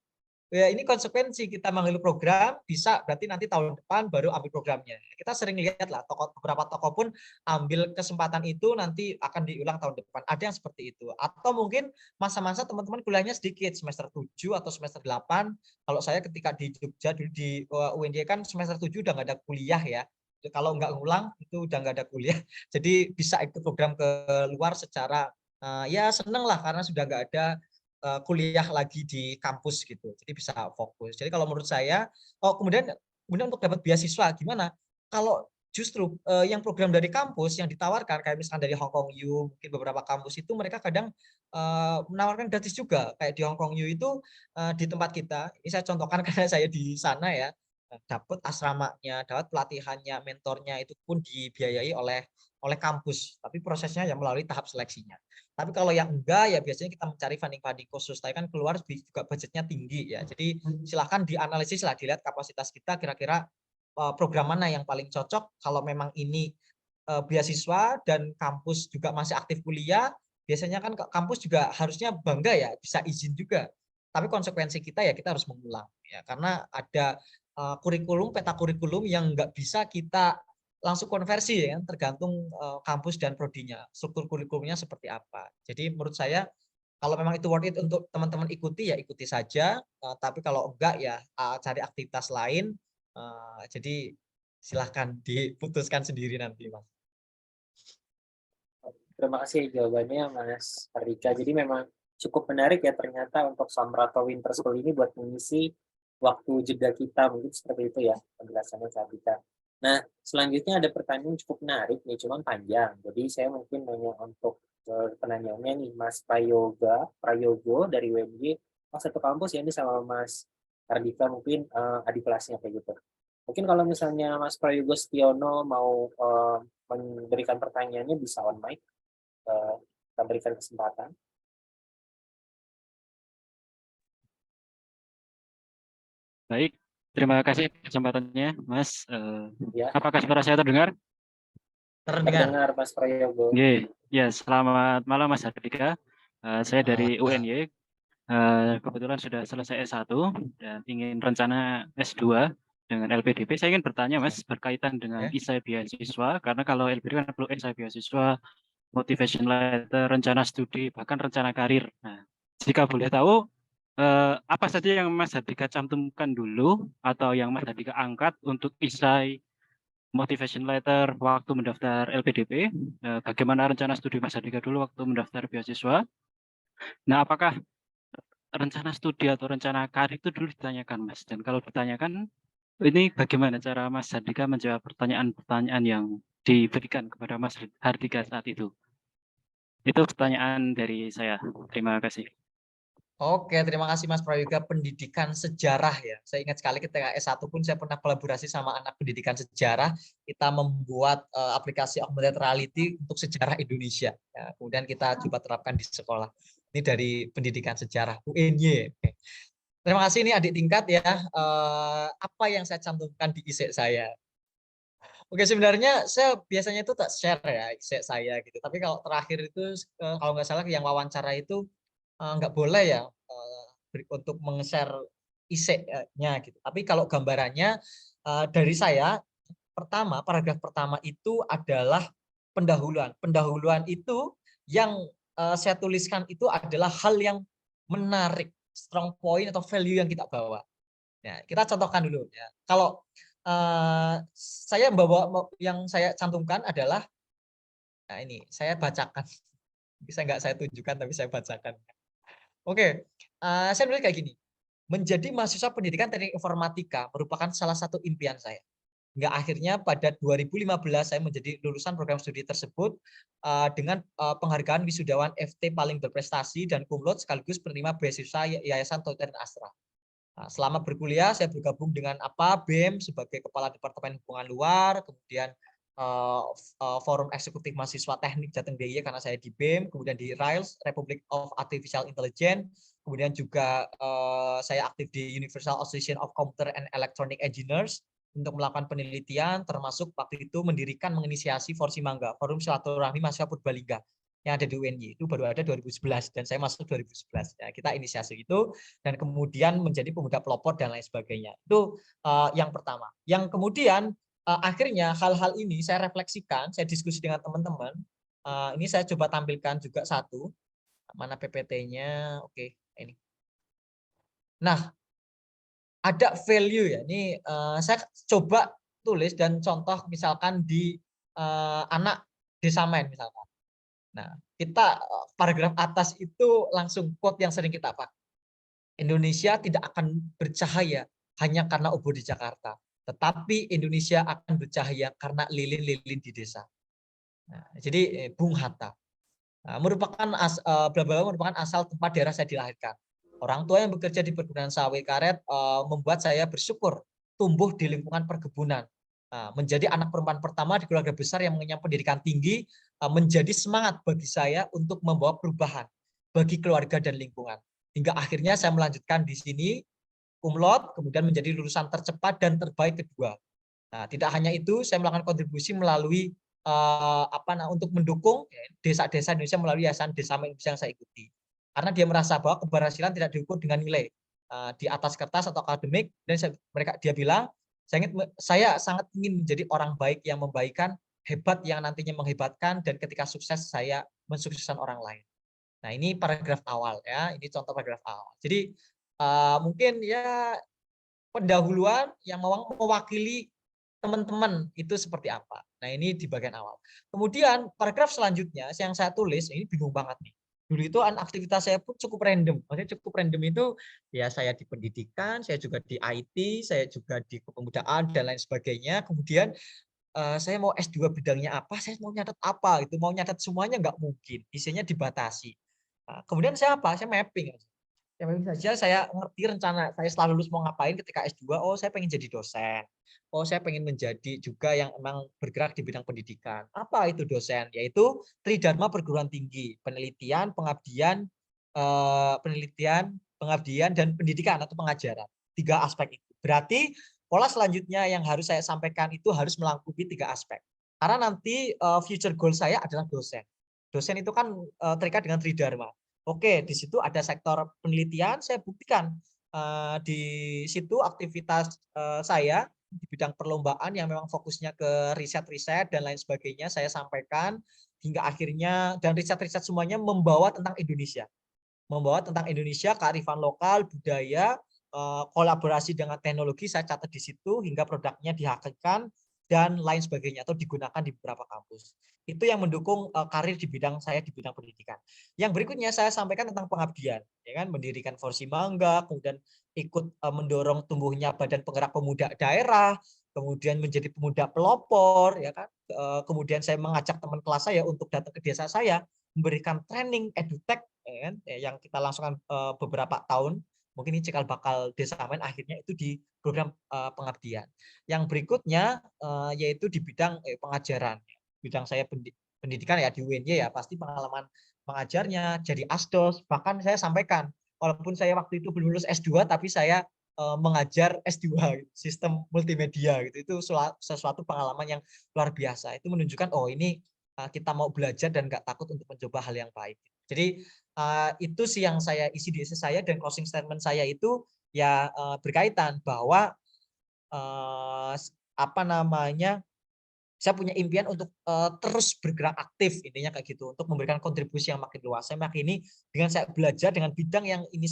ya ini konsekuensi kita mengambil program, bisa berarti nanti tahun depan baru ambil programnya. Kita sering lihat lah, beberapa toko pun ambil kesempatan itu nanti akan diulang tahun depan. Ada yang seperti itu. Atau mungkin masa-masa teman-teman kuliahnya sedikit, semester 7 atau semester 8. Kalau saya ketika di Jogja, di UNJ kan semester 7 udah nggak ada kuliah ya. Kalau nggak ngulang itu udah nggak ada kuliah. Jadi bisa ikut program ke luar secara ya seneng lah karena sudah nggak ada kuliah lagi di kampus gitu. Jadi bisa fokus. Jadi kalau menurut saya, kemudian untuk dapat beasiswa gimana? Kalau justru yang program dari kampus yang ditawarkan kayak misalkan dari Hong Kong U, mungkin beberapa kampus itu mereka kadang menawarkan gratis juga. Kayak di Hong Kong U itu di tempat kita, ini saya contohkan karena saya di sana ya, dapat asramanya, dapat pelatihannya, mentornya itu pun dibiayai oleh kampus. Tapi prosesnya ya melalui tahap seleksinya. Tapi kalau yang enggak ya biasanya kita mencari funding khusus. Tapi kan keluar juga budgetnya tinggi ya. Jadi silahkan dianalisis lah, dilihat kapasitas kita kira-kira program mana yang paling cocok. Kalau memang ini beasiswa dan kampus juga masih aktif kuliah, biasanya kan kampus juga harusnya bangga ya bisa izin juga. Tapi konsekuensi kita ya kita harus mengulang ya karena ada kurikulum, peta kurikulum yang nggak bisa kita langsung konversi ya, tergantung kampus dan prodinya, struktur kurikulumnya seperti apa. Jadi menurut saya kalau memang itu worth it untuk teman-teman ikuti ya ikuti saja, tapi kalau enggak ya cari aktivitas lain. Jadi silahkan diputuskan sendiri nanti, Mas. Terima kasih jawabannya Mas Ardika. Jadi memang cukup menarik ya ternyata untuk summer atau winter school ini buat mengisi waktu jeda kita, mungkin seperti itu ya penjelasannya Kak Ardika. Nah, selanjutnya ada pertanyaan cukup menarik nih, cuman panjang. Jadi saya mungkin nanya untuk penanyanya nih Mas Prayogo dari UNJ. Oh, satu kampus ya ini sama Mas Ardika mungkin adik kelasnya kayak gitu. Mungkin kalau misalnya Mas Prayogo Setiono mau memberikan pertanyaannya bisa on mic. Kita berikan kesempatan. Baik, terima kasih kesempatannya, Mas. Ya, Apakah suara saya terdengar? Terdengar. terdengar Mas Prayogo. Oke, ya selamat malam Mas Hardika. Saya dari UNY. Kebetulan sudah selesai S1 dan ingin rencana S2 dengan LPDP. Saya ingin bertanya, Mas, berkaitan dengan esai beasiswa, karena kalau LPDP kan perlu esai beasiswa, motivation letter, rencana studi, bahkan rencana karir. Nah, jika boleh tahu, apa saja yang Mas Hardika cantumkan dulu atau yang Mas Hardika angkat untuk esai motivation letter waktu mendaftar LPDP? Bagaimana rencana studi Mas Hardika dulu waktu mendaftar beasiswa? Nah, apakah rencana studi atau rencana karir itu dulu ditanyakan, Mas? Dan kalau ditanyakan, ini bagaimana cara Mas Hardika menjawab pertanyaan-pertanyaan yang diberikan kepada Mas Hardika saat itu? Itu pertanyaan dari saya. Terima kasih. Oke, terima kasih Mas Prayoga. Pendidikan sejarah ya. Saya ingat sekali ketika S1 pun saya pernah kolaborasi sama anak pendidikan sejarah. Kita membuat aplikasi augmented reality untuk sejarah Indonesia. Ya, kemudian kita coba terapkan di sekolah. Ini dari pendidikan sejarah UNY. Oke. Terima kasih, ini adik tingkat ya. Apa yang saya cantumkan di ISE saya? Oke, sebenarnya saya biasanya itu tak share ya ISE saya gitu. Tapi kalau terakhir itu kalau nggak salah yang wawancara itu nggak boleh ya untuk meng-share ISE-nya gitu. Tapi kalau gambarannya dari saya, pertama, paragraf pertama itu adalah pendahuluan. Pendahuluan itu yang saya tuliskan itu adalah hal yang menarik, strong point atau value yang kita bawa. Ya, kita contohkan dulu ya. Kalau saya membawa yang saya cantumkan adalah, nah ini saya bacakan. Bisa nggak saya tunjukkan tapi saya bacakan. Oke, saya nulis kayak gini. Menjadi mahasiswa pendidikan teknik informatika merupakan salah satu impian saya. Hingga akhirnya pada 2015 saya menjadi lulusan program studi tersebut dengan penghargaan wisudawan FT paling berprestasi dan cum laude sekaligus penerima beasiswa Yayasan Toiten Astra. Nah, selama berkuliah saya bergabung dengan BEM sebagai Kepala Departemen Hubungan Luar, kemudian Forum Eksekutif Mahasiswa Teknik Jateng DIY karena saya di BEM, kemudian di RILS Republic of Artificial Intelligence, kemudian juga saya aktif di Universal Association of Computer and Electronic Engineers untuk melakukan penelitian, termasuk waktu itu mendirikan menginisiasi Forsimangga, Forum Silaturahmi Mahasiswa Purbalingga yang ada di UNY. Itu baru ada 2011 dan saya masuk 2011. Ya, kita inisiasi itu dan kemudian menjadi pemuda pelopor dan lain sebagainya. Itu yang pertama. Yang kemudian akhirnya hal-hal ini saya refleksikan, saya diskusi dengan teman-teman. Ini saya coba tampilkan juga satu. Mana PPT-nya? Oke, ini. Nah, ada value ya. Ini saya coba tulis dan contoh misalkan di anak desa main misalkan. Nah, kita paragraf atas itu langsung quote yang sering kita pakai. Indonesia tidak akan bercahaya hanya karena ubur di Jakarta, tetapi Indonesia akan bercahaya karena lilin-lilin di desa. Nah, jadi Bung Hatta merupakan merupakan asal tempat daerah saya dilahirkan. Orang tua yang bekerja di perkebunan sawit karet membuat saya bersyukur tumbuh di lingkungan perkebunan. Menjadi anak perempuan pertama di keluarga besar yang mengenyam pendidikan tinggi menjadi semangat bagi saya untuk membawa perubahan bagi keluarga dan lingkungan. Hingga akhirnya saya melanjutkan di sini cum laude, kemudian menjadi lulusan tercepat dan terbaik kedua. Nah, tidak hanya itu, saya melakukan kontribusi melalui untuk mendukung desa-desa Indonesia melalui Yayasan Desa Indonesia yang saya ikuti. Karena dia merasa bahwa keberhasilan tidak diukur dengan nilai di atas kertas atau akademik, dan dia bilang, saya sangat ingin menjadi orang baik yang membaikkan, hebat yang nantinya menghebatkan, dan ketika sukses saya mensukseskan orang lain. Nah, ini paragraf awal ya, ini contoh paragraf awal. Jadi mungkin ya pendahuluan yang mewakili teman-teman itu seperti apa. Nah, ini di bagian awal. Kemudian paragraf selanjutnya yang saya tulis, ini bingung banget nih. Dulu itu aktivitas saya pun cukup random. Maksudnya cukup random itu ya saya di pendidikan, saya juga di IT, saya juga di kepemudaan dan lain sebagainya. Kemudian saya mau S2 bidangnya apa, saya mau nyatet apa, itu mau nyatet semuanya nggak mungkin, isinya dibatasi. Kemudian saya mapping aja. Ya mapping saja, saya ngerti rencana saya setelah lulus mau ngapain ketika S2. Oh, saya pengen jadi dosen. Oh, saya pengen menjadi juga yang emang bergerak di bidang pendidikan. Apa itu dosen? Yaitu Tridharma Perguruan Tinggi, penelitian, pengabdian, dan pendidikan atau pengajaran. 3 aspek itu. Berarti pola selanjutnya yang harus saya sampaikan itu harus melengkapi 3 aspek. Karena nanti future goal saya adalah dosen. Dosen itu kan terikat dengan Tridharma. Oke, di situ ada sektor penelitian, saya buktikan di situ aktivitas saya di bidang perlombaan yang memang fokusnya ke riset-riset dan lain sebagainya, saya sampaikan hingga akhirnya, dan riset-riset semuanya membawa tentang Indonesia. Membawa tentang Indonesia, kearifan lokal, budaya, kolaborasi dengan teknologi, saya catat di situ hingga produknya dihasilkan dan lain sebagainya atau digunakan di beberapa kampus. Itu yang mendukung karir di bidang saya di bidang pendidikan. Yang berikutnya saya sampaikan tentang pengabdian, ya kan, mendirikan Forsimangga, kemudian ikut mendorong tumbuhnya Badan Penggerak Pemuda Daerah, kemudian menjadi pemuda pelopor, ya kan. Kemudian saya mengajak teman kelas saya untuk datang ke desa saya, memberikan training edutech ya kan, yang kita langsungkan beberapa tahun. Mungkin ini cikal bakal Desamen akhirnya itu di program pengabdian. Yang berikutnya yaitu di bidang pengajaran. Bidang saya pendidikan ya di UNY ya, pasti pengalaman mengajarnya jadi asdos. Bahkan saya sampaikan, walaupun saya waktu itu belum lulus S2, tapi saya mengajar S2 sistem multimedia gitu. Itu sesuatu pengalaman yang luar biasa. Itu menunjukkan oh ini kita mau belajar dan nggak takut untuk mencoba hal yang baik. Jadi itu sih yang saya isi di essay saya, dan closing statement saya itu ya berkaitan bahwa apa namanya, saya punya impian untuk terus bergerak aktif, intinya kayak gitu, untuk memberikan kontribusi yang makin luas. Saya yakini dengan saya belajar dengan bidang yang ini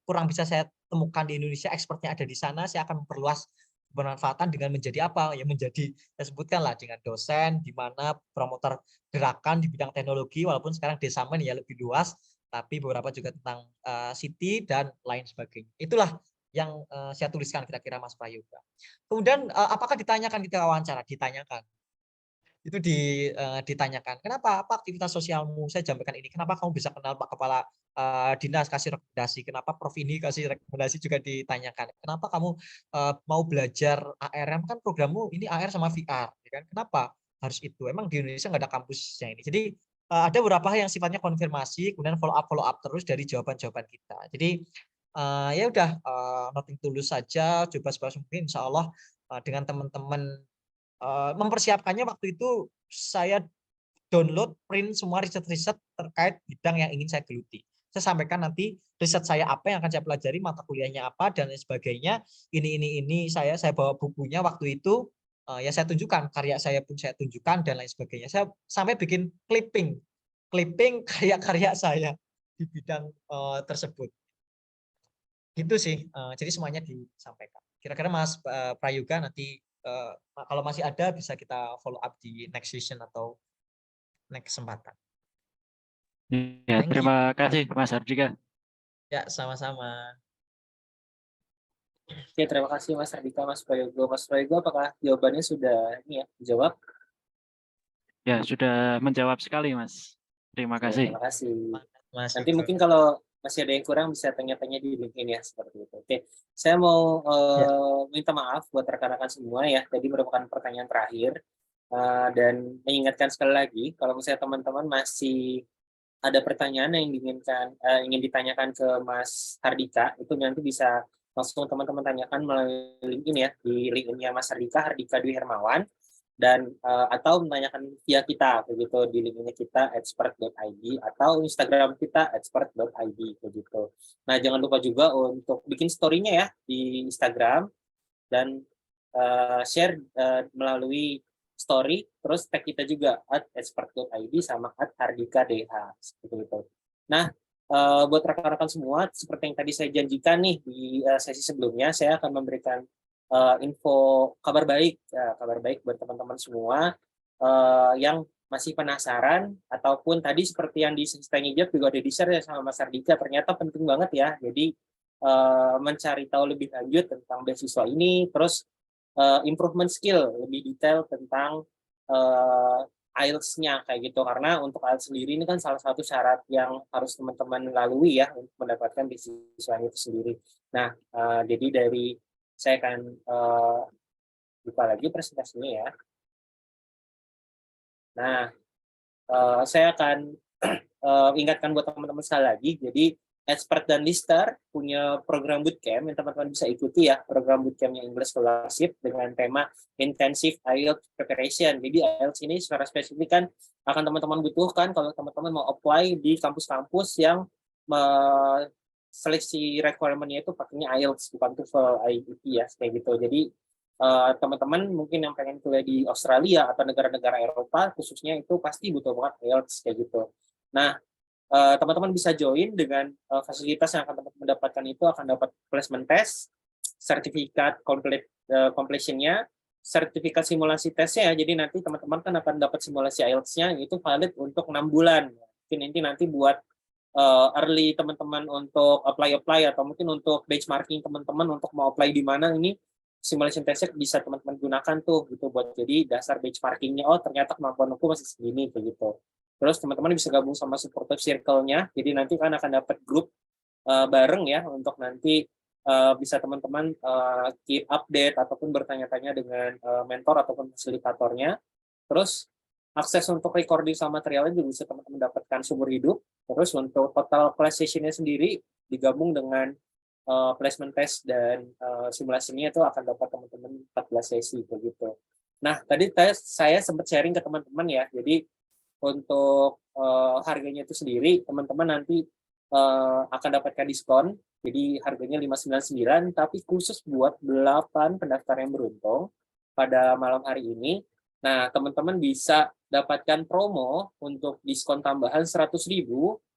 kurang bisa saya temukan di Indonesia, expertnya ada di sana, saya akan memperluas bermanfaatan dengan menjadi apa? Ya menjadi, saya sebutkan lah, dengan dosen, di mana promotor gerakan di bidang teknologi, walaupun sekarang Desamen ya lebih luas, tapi beberapa juga tentang City dan lain sebagainya. Itulah yang saya tuliskan kira-kira Mas Prayoga. Kemudian apakah ditanyakan ketika wawancara? Ditanyakan. Itu ditanyakan, kenapa, apa aktivitas sosialmu? Saya jabarkan ini, kenapa kamu bisa kenal Pak Kepala Dinas kasih rekomendasi, kenapa Prof ini kasih rekomendasi, juga ditanyakan. Kenapa kamu mau belajar ARM, kan programmu ini AR sama VR, ya kan? Kenapa harus itu? Emang di Indonesia nggak ada kampusnya ini. Jadi ada beberapa hal yang sifatnya konfirmasi, kemudian follow up terus dari jawaban-jawaban kita. Jadi ya udah nothing tulus saja, coba sebisa mungkin, insya Allah dengan teman-teman mempersiapkannya. Waktu itu saya download, print semua riset-riset terkait bidang yang ingin saya geluti. Saya sampaikan nanti riset saya apa yang akan saya pelajari, mata kuliahnya apa, dan lain sebagainya. Ini saya bawa bukunya waktu itu, ya saya tunjukkan, karya saya pun saya tunjukkan, dan lain sebagainya. Saya sampai bikin clipping karya-karya saya di bidang tersebut. Gitu sih, jadi semuanya disampaikan. Kira-kira Mas Prayoga nanti kalau masih ada bisa kita follow up di next session atau next kesempatan. Ya, Thank you. terima kasih Mas Hardika. Ya, sama-sama. Oke, terima kasih Mas Hardika, Mas Prayogo. Mas Prayogo, apakah jawabannya sudah ini ya dijawab? Ya, sudah menjawab sekali Mas. Terima Ya, kasih. terima kasih. Mas Nanti Hugo. mungkin kalau masih ada yang kurang bisa tanya-tanya di LinkedIn ya, seperti itu. Oke, saya mau minta maaf buat rekan-rekan semua ya. Tadi merupakan pertanyaan terakhir, dan mengingatkan sekali lagi kalau misalnya teman-teman masih ada pertanyaan yang ingin ditanyakan ke Mas Hardika, itu nanti bisa langsung teman-teman tanyakan melalui LinkedIn ya, di LinkedIn-nya Mas Hardika Dwi Hermawan, dan atau menanyakan via kita begitu di LinkedIn kita expert.id atau Instagram kita expert.id begitu. Nah, jangan lupa juga untuk bikin story-nya ya di Instagram dan share melalui story, terus tag kita juga @expert.id sama @hardika.dh seperti itu. Nah, buat rekan-rekan semua, seperti yang tadi saya janjikan nih di sesi sebelumnya, saya akan memberikan info kabar baik buat teman-teman semua yang masih penasaran, ataupun tadi seperti yang di sesi tanya jawab juga ada di-share ya sama Mas Hardika, ternyata penting banget ya. Jadi mencari tahu lebih lanjut tentang beasiswa ini, terus improvement skill lebih detail tentang IELTS-nya kayak gitu, karena untuk IELTS sendiri ini kan salah satu syarat yang harus teman-teman lalui ya untuk mendapatkan beasiswa itu sendiri. Nah, jadi dari saya akan buka lagi presentasinya ya. Nah, saya akan ingatkan buat teman-teman sekali lagi, jadi Expert dan Lister punya program bootcamp yang teman-teman bisa ikuti ya, program bootcampnya English Scholarship dengan tema Intensive IELTS Preparation. Jadi IELTS ini secara spesifik kan akan teman-teman butuhkan kalau teman-teman mau apply di kampus-kampus yang seleksi requirement-nya itu pakainya IELTS, bukan TOEFL, IELTS ya, kayak gitu. Jadi teman-teman mungkin yang pengen kuliah di Australia atau negara-negara Eropa khususnya itu pasti butuh banget IELTS kayak gitu. Nah, teman-teman bisa join dengan fasilitas yang akan teman-teman dapatkan, itu akan dapat placement test, sertifikat completion-nya, sertifikat simulasi tesnya ya. Jadi nanti teman-teman kan akan dapat simulasi IELTS-nya, itu valid untuk 6 bulan. Mungkin nanti buat early teman-teman untuk apply atau mungkin untuk benchmarking teman-teman untuk mau apply di mana, ini simulation testnya bisa teman-teman gunakan tuh gitu buat jadi dasar benchmarkingnya. Oh, ternyata kemampuan aku masih segini begitu. Terus teman-teman bisa gabung sama supportive circle-nya. Jadi nanti kan akan dapat grup bareng ya untuk nanti bisa teman-teman keep update ataupun bertanya-tanya dengan mentor ataupun fasilitatornya. Terus akses untuk recording sama materialnya juga bisa teman-teman dapatkan seumur hidup. Terus untuk total class session-nya sendiri digabung dengan placement test dan simulasinya itu akan dapat teman-teman 14 sesi begitu. Nah, tadi saya sempat sharing ke teman-teman ya. Jadi untuk harganya itu sendiri teman-teman nanti akan dapatkan diskon. Jadi harganya 599, tapi khusus buat 8 pendaftar yang beruntung pada malam hari ini. Nah, teman-teman bisa dapatkan promo untuk diskon tambahan 100.000.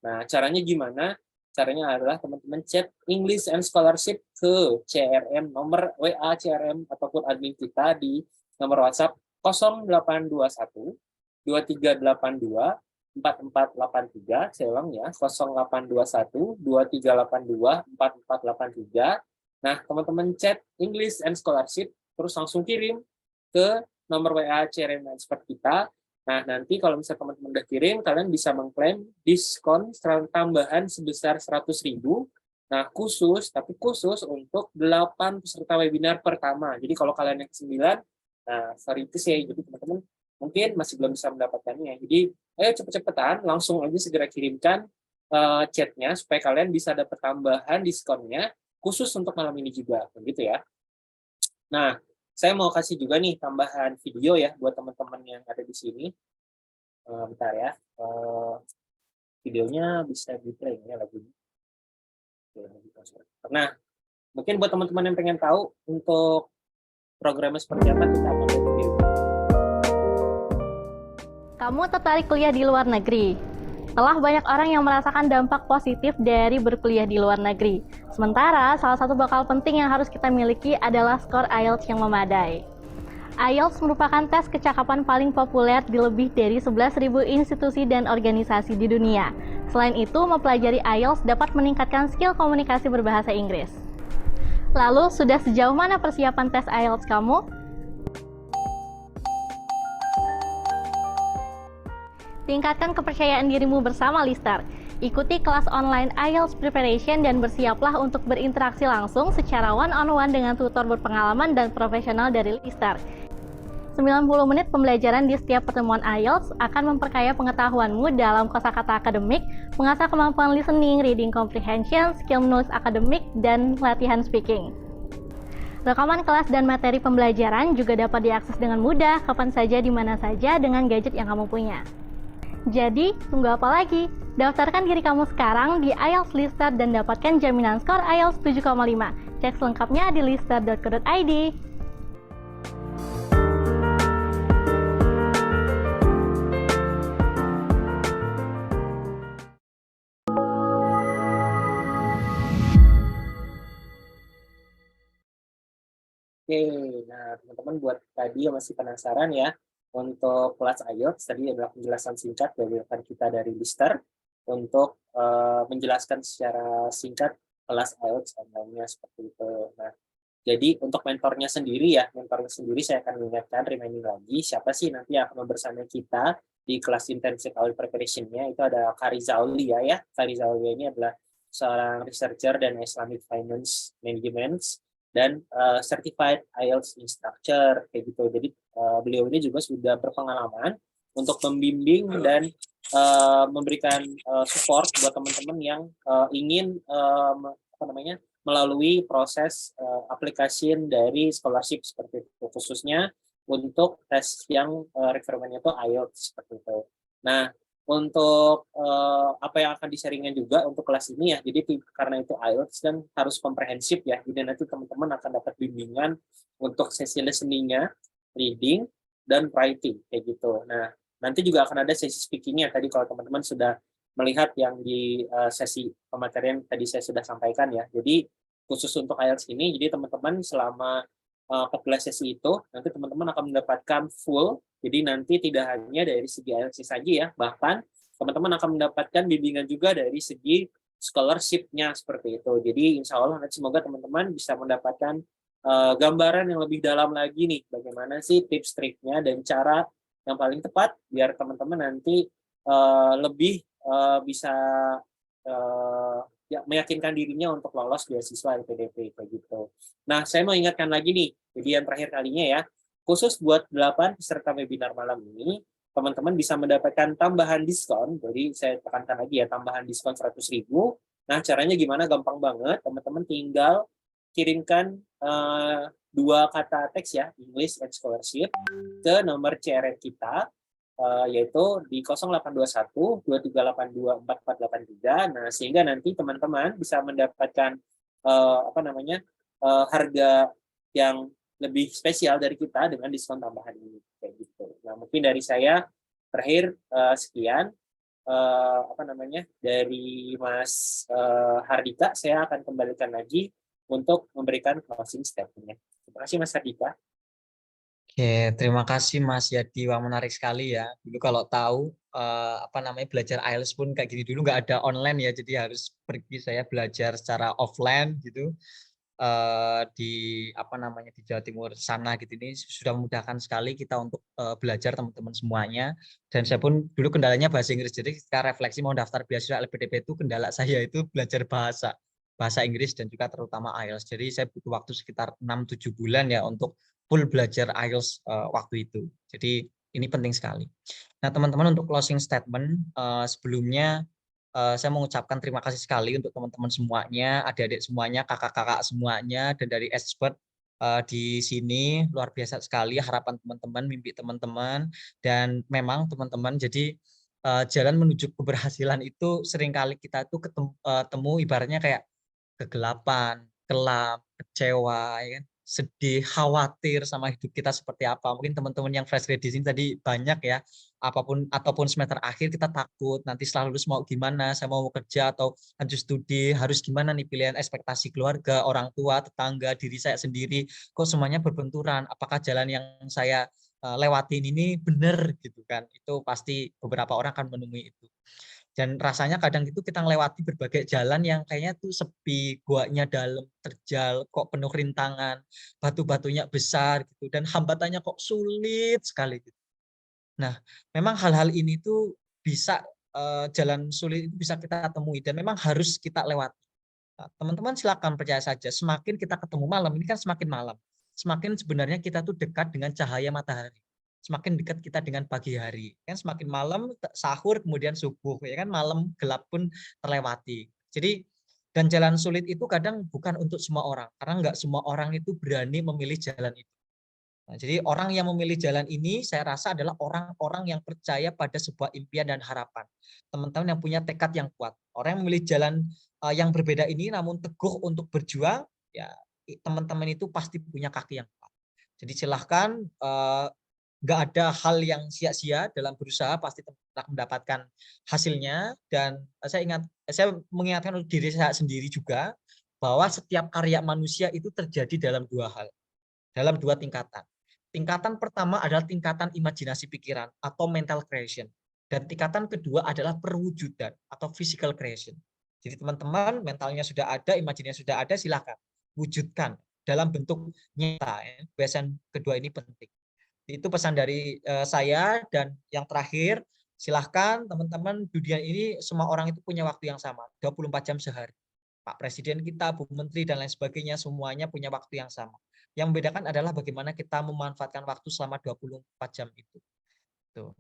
Nah, caranya gimana? Caranya adalah teman-teman chat English and Scholarship ke CRM, nomor WA CRM ataupun admin kita di nomor WhatsApp 0821 2382 4483, saya ulang ya, 0821 2382 4483. Nah, teman-teman chat English and Scholarship, terus langsung kirim ke nomor WA CRM expert kita. Nah, nanti kalau misalnya teman-teman udah kirim, kalian bisa mengklaim diskon tambahan sebesar 100.000. Nah, tapi khusus untuk 8 peserta webinar pertama. Jadi kalau kalian yang 9, nah, sorry itu sih, jadi teman-teman mungkin masih belum bisa mendapatkannya. Jadi, ayo cepet-cepetan, langsung aja segera kirimkan chatnya supaya kalian bisa dapat tambahan diskonnya khusus untuk malam ini juga, begitu ya. Nah, saya mau kasih juga nih tambahan video ya buat teman-teman yang ada di sini. Bentar ya, videonya bisa di-play ya lagunya. Nah, mungkin buat teman-teman yang pengen tahu untuk programnya seperti apa, kita akan lihat video. Kamu tertarik kuliah di luar negeri? Telah banyak orang yang merasakan dampak positif dari berkuliah di luar negeri. Sementara, salah satu bekal penting yang harus kita miliki adalah skor IELTS yang memadai. IELTS merupakan tes kecakapan paling populer di lebih dari 11.000 institusi dan organisasi di dunia. Selain itu, mempelajari IELTS dapat meningkatkan skill komunikasi berbahasa Inggris. Lalu, sudah sejauh mana persiapan tes IELTS kamu? Tingkatkan kepercayaan dirimu bersama Lister. Ikuti kelas online IELTS Preparation dan bersiaplah untuk berinteraksi langsung secara one-on-one dengan tutor berpengalaman dan profesional dari Lister. 90 menit pembelajaran di setiap pertemuan IELTS akan memperkaya pengetahuanmu dalam kosakata akademik, mengasah kemampuan listening, reading comprehension, skill menulis akademik, dan latihan speaking. Rekaman kelas dan materi pembelajaran juga dapat diakses dengan mudah, kapan saja, di mana saja, dengan gadget yang kamu punya. Jadi, tunggu apa lagi? Daftarkan diri kamu sekarang di IELTS Lister dan dapatkan jaminan skor IELTS 7,5. Cek selengkapnya di lister.co.id. Oke, nah teman-teman buat tadi yang masih penasaran ya, untuk kelas IELTS tadi adalah penjelasan singkat dari rekan kita dari Lister untuk menjelaskan secara singkat kelas IELTS online-nya seperti itu. Nah, jadi untuk mentornya sendiri saya akan mengingatkan, reminding lagi siapa sih nanti yang akan bersama kita di kelas intensive IELTS preparation-nya. Itu ada Kariza Aulia ya. Kariza Aulia ini adalah seorang researcher dan Islamic Finance Management dan certified IELTS instructor kayak gitu. Jadi beliau ini juga sudah berpengalaman untuk membimbing dan memberikan support buat teman-teman yang ingin melalui proses application dari scholarship seperti itu, khususnya untuk tes yang requirement-nya itu IELTS seperti itu. Nah, untuk apa yang akan di-sharingnya juga untuk kelas ini ya, jadi karena itu IELTS kan harus komprehensif ya, jadi nanti teman-teman akan dapat bimbingan untuk sesi listening-nya, reading, dan writing, kayak gitu. Nah, nanti juga akan ada sesi speaking-nya, tadi kalau teman-teman sudah melihat yang di sesi pematerian tadi saya sudah sampaikan ya, jadi khusus untuk IELTS ini, jadi teman-teman selama 14 sesi itu, nanti teman-teman akan mendapatkan full. Jadi nanti tidak hanya dari segi IELTS saja ya, bahkan teman-teman akan mendapatkan bimbingan juga dari segi scholarship-nya seperti itu. Jadi insya Allah nanti semoga teman-teman bisa mendapatkan gambaran yang lebih dalam lagi nih, bagaimana sih tips triknya dan cara yang paling tepat biar teman-teman nanti lebih bisa ya, meyakinkan dirinya untuk lolos beasiswa LPDP kayak gitu. Nah, saya mau ingatkan lagi nih, jadi yang terakhir kalinya ya, khusus buat 8 peserta webinar malam ini, teman-teman bisa mendapatkan tambahan diskon. Jadi saya tekankan lagi ya, tambahan diskon 100.000. Nah, caranya gimana? Gampang banget. Teman-teman tinggal kirimkan 2 kata teks ya, English and Scholarship, ke nomor CRM kita, yaitu di 0821 2382 4483. Nah, sehingga nanti teman-teman bisa mendapatkan harga yang lebih spesial dari kita dengan diskon tambahan ini kayak gitu. Nah, mungkin dari saya terakhir sekian dari Mas Hardika, saya akan kembalikan lagi untuk memberikan closing statement-nya. Terima kasih Mas Hardika. Oke, terima kasih Mas Yadi. Wah, menarik sekali ya. Dulu kalau tahu belajar IELTS pun kayak gini dulu nggak ada online ya, jadi harus pergi saya belajar secara offline gitu di di Jawa Timur sana gitu. Ini sudah memudahkan sekali kita untuk belajar teman-teman semuanya. Dan saya pun dulu kendalanya bahasa Inggris, jadi ketika refleksi mau daftar beasiswa LPDP itu kendala saya itu belajar bahasa Inggris dan juga terutama IELTS. Jadi saya butuh waktu sekitar 6-7 bulan ya untuk full belajar IELTS waktu itu. Jadi ini penting sekali. Nah, teman-teman, untuk closing statement sebelumnya saya mengucapkan terima kasih sekali untuk teman-teman semuanya, adik-adik semuanya, kakak-kakak semuanya, dan dari expert di sini luar biasa sekali harapan teman-teman, mimpi teman-teman, dan memang teman-teman jadi jalan menuju keberhasilan itu seringkali kita itu ketemu ibaratnya kayak kegelapan, kelam, kecewa, ya kan? Sedih, khawatir sama hidup kita seperti apa. Mungkin teman-teman yang fresh grade di sini tadi banyak ya, ataupun semester akhir kita takut nanti setelah lulus mau gimana, saya mau kerja atau lanjut studi, harus gimana nih pilihan ekspektasi keluarga, orang tua, tetangga, diri saya sendiri, kok semuanya berbenturan, apakah jalan yang saya lewatin ini benar gitu kan. Itu pasti beberapa orang akan menemui itu. Dan rasanya kadang itu kita melewati berbagai jalan yang kayaknya tuh sepi, guanya dalam, terjal, kok penuh rintangan, batu-batunya besar gitu, dan hambatannya kok sulit sekali gitu. Nah, memang hal-hal ini tuh bisa jalan sulit itu bisa kita temui dan memang harus kita lewati. Nah, teman-teman silakan percaya saja, semakin kita ketemu malam, ini kan semakin malam, semakin sebenarnya kita tuh dekat dengan cahaya matahari. Semakin dekat kita dengan pagi hari, kan semakin malam sahur kemudian subuh, ya kan malam gelap pun terlewati. Jadi dan jalan sulit itu kadang bukan untuk semua orang, karena nggak semua orang itu berani memilih jalan itu. Nah, jadi orang yang memilih jalan ini saya rasa adalah orang-orang yang percaya pada sebuah impian dan harapan. Teman-teman yang punya tekad yang kuat. Orang yang memilih jalan yang berbeda ini namun teguh untuk berjuang, ya teman-teman itu pasti punya kaki yang kuat. Jadi silahkan, nggak ada hal yang sia-sia dalam berusaha, pasti akan mendapatkan hasilnya. Dan saya mengingatkan untuk diri saya sendiri juga bahwa setiap karya manusia itu terjadi dalam 2 hal, dalam 2 tingkatan. Tingkatan pertama adalah tingkatan imajinasi pikiran atau mental creation. Dan tingkatan kedua adalah perwujudan atau physical creation. Jadi teman-teman mentalnya sudah ada, imajinasinya sudah ada, silakan wujudkan dalam bentuk nyata. Ya. Kebiasaan kedua ini penting. Itu pesan dari saya. Dan yang terakhir, silahkan teman-teman, dunia ini semua orang itu punya waktu yang sama, 24 jam sehari. Pak Presiden kita, Bu Menteri, dan lain sebagainya, semuanya punya waktu yang sama. Yang membedakan adalah bagaimana kita memanfaatkan waktu selama 24 jam itu. Tuh.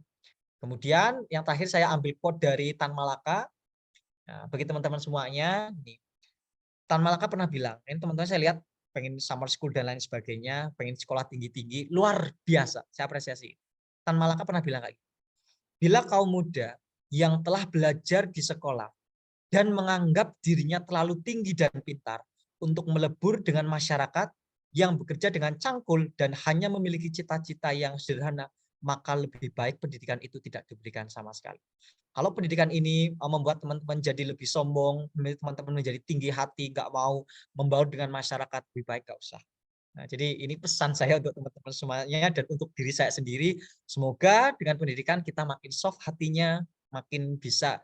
Kemudian yang terakhir saya ambil quote dari Tan Malaka. Nah, bagi teman-teman semuanya, nih, Tan Malaka pernah bilang, ini teman-teman saya lihat pengen summer school dan lain sebagainya, pengen sekolah tinggi-tinggi, luar biasa, saya apresiasi. Tan Malaka pernah bilang kayak gitu, bila kaum muda yang telah belajar di sekolah dan menganggap dirinya terlalu tinggi dan pintar untuk melebur dengan masyarakat yang bekerja dengan cangkul dan hanya memiliki cita-cita yang sederhana, maka lebih baik pendidikan itu tidak diberikan sama sekali. Kalau pendidikan ini membuat teman-teman jadi lebih sombong, teman-teman menjadi tinggi hati, nggak mau membaur dengan masyarakat, lebih baik nggak usah. Nah, jadi ini pesan saya untuk teman-teman semuanya dan untuk diri saya sendiri. Semoga dengan pendidikan kita makin soft hatinya, makin bisa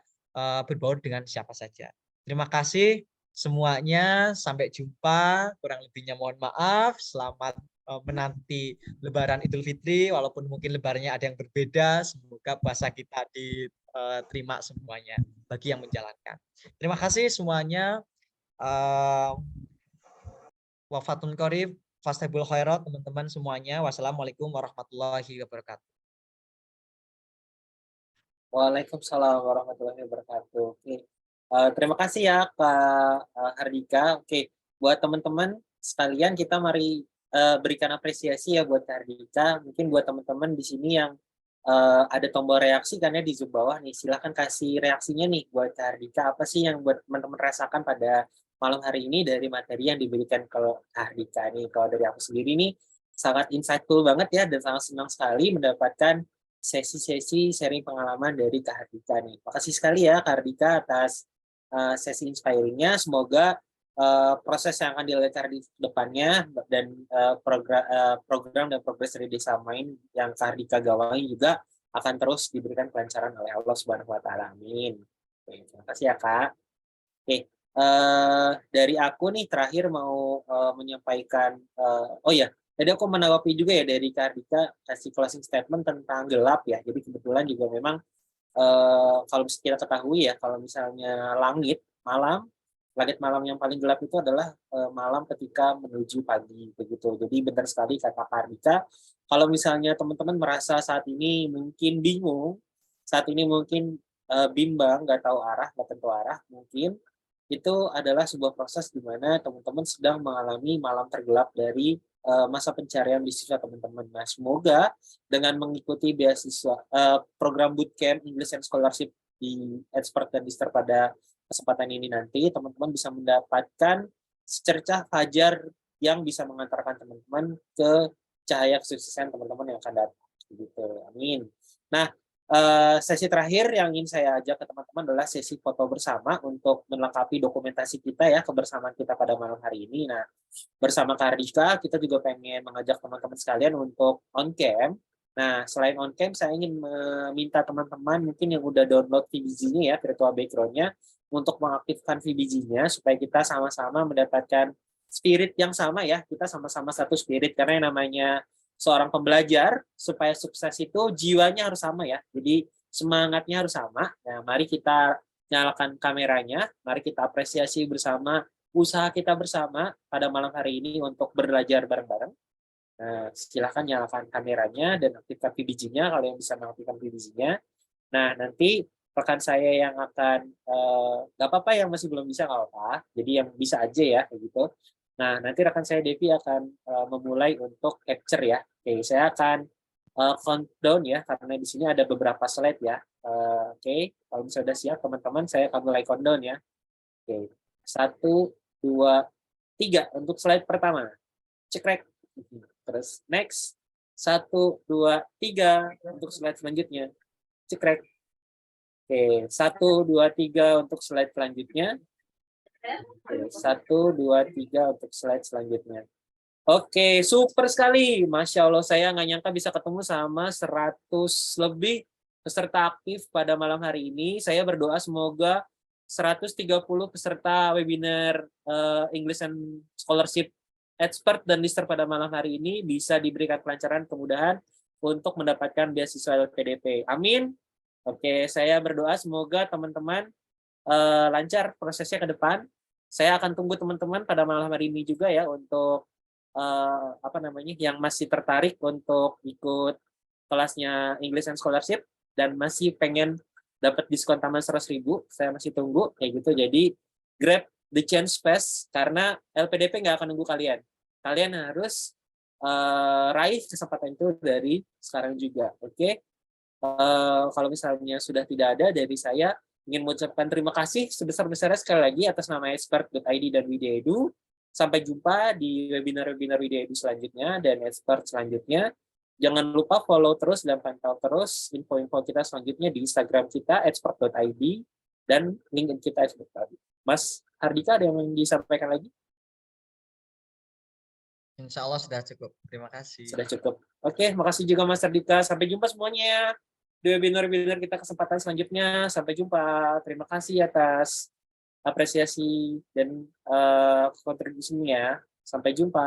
berbaur dengan siapa saja. Terima kasih semuanya, sampai jumpa, kurang lebihnya mohon maaf. Selamat menanti Lebaran Idul Fitri, walaupun mungkin lebarannya ada yang berbeda. Semoga puasa kita di terima semuanya bagi yang menjalankan. Terima kasih semuanya. Wafatun qorib, fastabul khairat teman-teman semuanya. Wassalamualaikum warahmatullahi wabarakatuh. Waalaikumsalam warahmatullahi wabarakatuh. Oke. Terima kasih ya Kak Hardika. Oke, buat teman-teman sekalian kita mari berikan apresiasi ya buat Kak Hardika. Mungkin buat teman-teman di sini yang ada tombol reaksi kan ya di Zoom bawah nih. Silahkan kasih reaksinya nih buat Kak Hardika. Apa sih yang buat teman-teman rasakan pada malam hari ini dari materi yang diberikan ke Kak Hardika nih. Kalau dari aku sendiri nih sangat insightful banget ya dan sangat senang sekali mendapatkan sesi-sesi sharing pengalaman dari Kak Hardika nih. Makasih sekali ya Kak Hardika atas sesi inspiring-nya. Semoga proses yang akan dilakukan di depannya dan program dan progres dari Desa Main yang Kak Hardika gawangi juga akan terus diberikan kelancaran oleh Allah Subhanahu wa taala. Amin. Oke, terima kasih ya Kak. Oke, dari aku nih terakhir mau menyampaikan oh ya, tadi aku menanggapi juga ya dari Kak Hardika kasih closing statement tentang gelap ya. Jadi kebetulan juga memang kalau bisa kita ketahui ya, kalau misalnya langit malam yang paling gelap itu adalah malam ketika menuju pagi begitu. Jadi benar sekali kata Kak Hardika, kalau misalnya teman-teman merasa saat ini mungkin bingung, saat ini mungkin bimbang, nggak tahu arah, nggak tentu arah, mungkin itu adalah sebuah proses di mana teman-teman sedang mengalami malam tergelap dari masa pencarian beasiswa teman-teman. Nah, semoga dengan mengikuti beasiswa program bootcamp English and Scholarship di Expert dan Lister pada kesempatan ini nanti, teman-teman bisa mendapatkan secercah fajar yang bisa mengantarkan teman-teman ke cahaya kesuksesan teman-teman yang akan datang. Gitu. Amin. Nah, sesi terakhir yang ingin saya ajak ke teman-teman adalah sesi foto bersama untuk melengkapi dokumentasi kita ya, kebersamaan kita pada malam hari ini. Nah, bersama Kak Hardika, kita juga pengen mengajak teman-teman sekalian untuk on cam. Nah, selain on cam, saya ingin meminta teman-teman mungkin yang udah download VBG-nya ya, virtual background-nya, untuk mengaktifkan VBG-nya supaya kita sama-sama mendapatkan spirit yang sama ya. Kita sama-sama satu spirit, karena yang namanya seorang pembelajar, supaya sukses itu jiwanya harus sama ya. Jadi semangatnya harus sama. Nah, mari kita nyalakan kameranya, mari kita apresiasi bersama usaha kita bersama pada malam hari ini untuk belajar bareng-bareng. Nah, silahkan nyalakan kameranya dan aktifkan VBG-nya kalau yang bisa mengaktifkan VBG-nya. Nah, nanti rekan saya yang akan, nggak apa-apa yang masih belum bisa, nggak apa-apa. Jadi yang bisa aja ya, kayak gitu. Nah, nanti rekan saya Devi akan memulai untuk capture ya. Oke, saya akan countdown ya, karena di sini ada beberapa slide ya. Oke, kalau misalnya sudah siap teman-teman, saya akan mulai countdown ya. Oke, 1, 2, 3 untuk slide pertama. Cekrek. Terus next. 1, 2, 3 untuk slide selanjutnya. Cekrek. Oke, 1, 2, 3 untuk slide selanjutnya. Oke, 1, 2, 3 untuk slide selanjutnya. Oke, super sekali. Masya Allah, saya nggak nyangka bisa ketemu sama 100 lebih peserta aktif pada malam hari ini. Saya berdoa semoga 130 peserta webinar English and Scholarship Expert dan Lister pada malam hari ini bisa diberikan kelancaran, kemudahan untuk mendapatkan beasiswa LPDP. Amin. Oke, saya berdoa semoga teman-teman lancar prosesnya ke depan. Saya akan tunggu teman-teman pada malam hari ini juga ya untuk yang masih tertarik untuk ikut kelasnya English and Scholarship dan masih pengen dapat diskon tambahan 100.000, saya masih tunggu kayak gitu. Jadi grab the chance fast karena LPDP nggak akan nunggu kalian. Kalian harus raih kesempatan itu dari sekarang juga. Oke? Kalau misalnya sudah tidak ada dari saya, ingin mengucapkan terima kasih sebesar-besarnya sekali lagi atas nama expert.id dan Widya Edu. Sampai jumpa di webinar-webinar Widya Edu selanjutnya dan expert selanjutnya. Jangan lupa follow terus dan pantau terus info-info kita selanjutnya di Instagram kita expert.id dan LinkedIn kita expert.id. Mas Hardika, ada yang ingin disampaikan lagi? Insya Allah sudah cukup. Terima kasih. Sudah cukup. Oke, makasih juga Mas Hardika. Sampai jumpa semuanya di webinar-webinar kita kesempatan selanjutnya. Sampai jumpa. Terima kasih atas apresiasi dan kontribusinya. Sampai jumpa.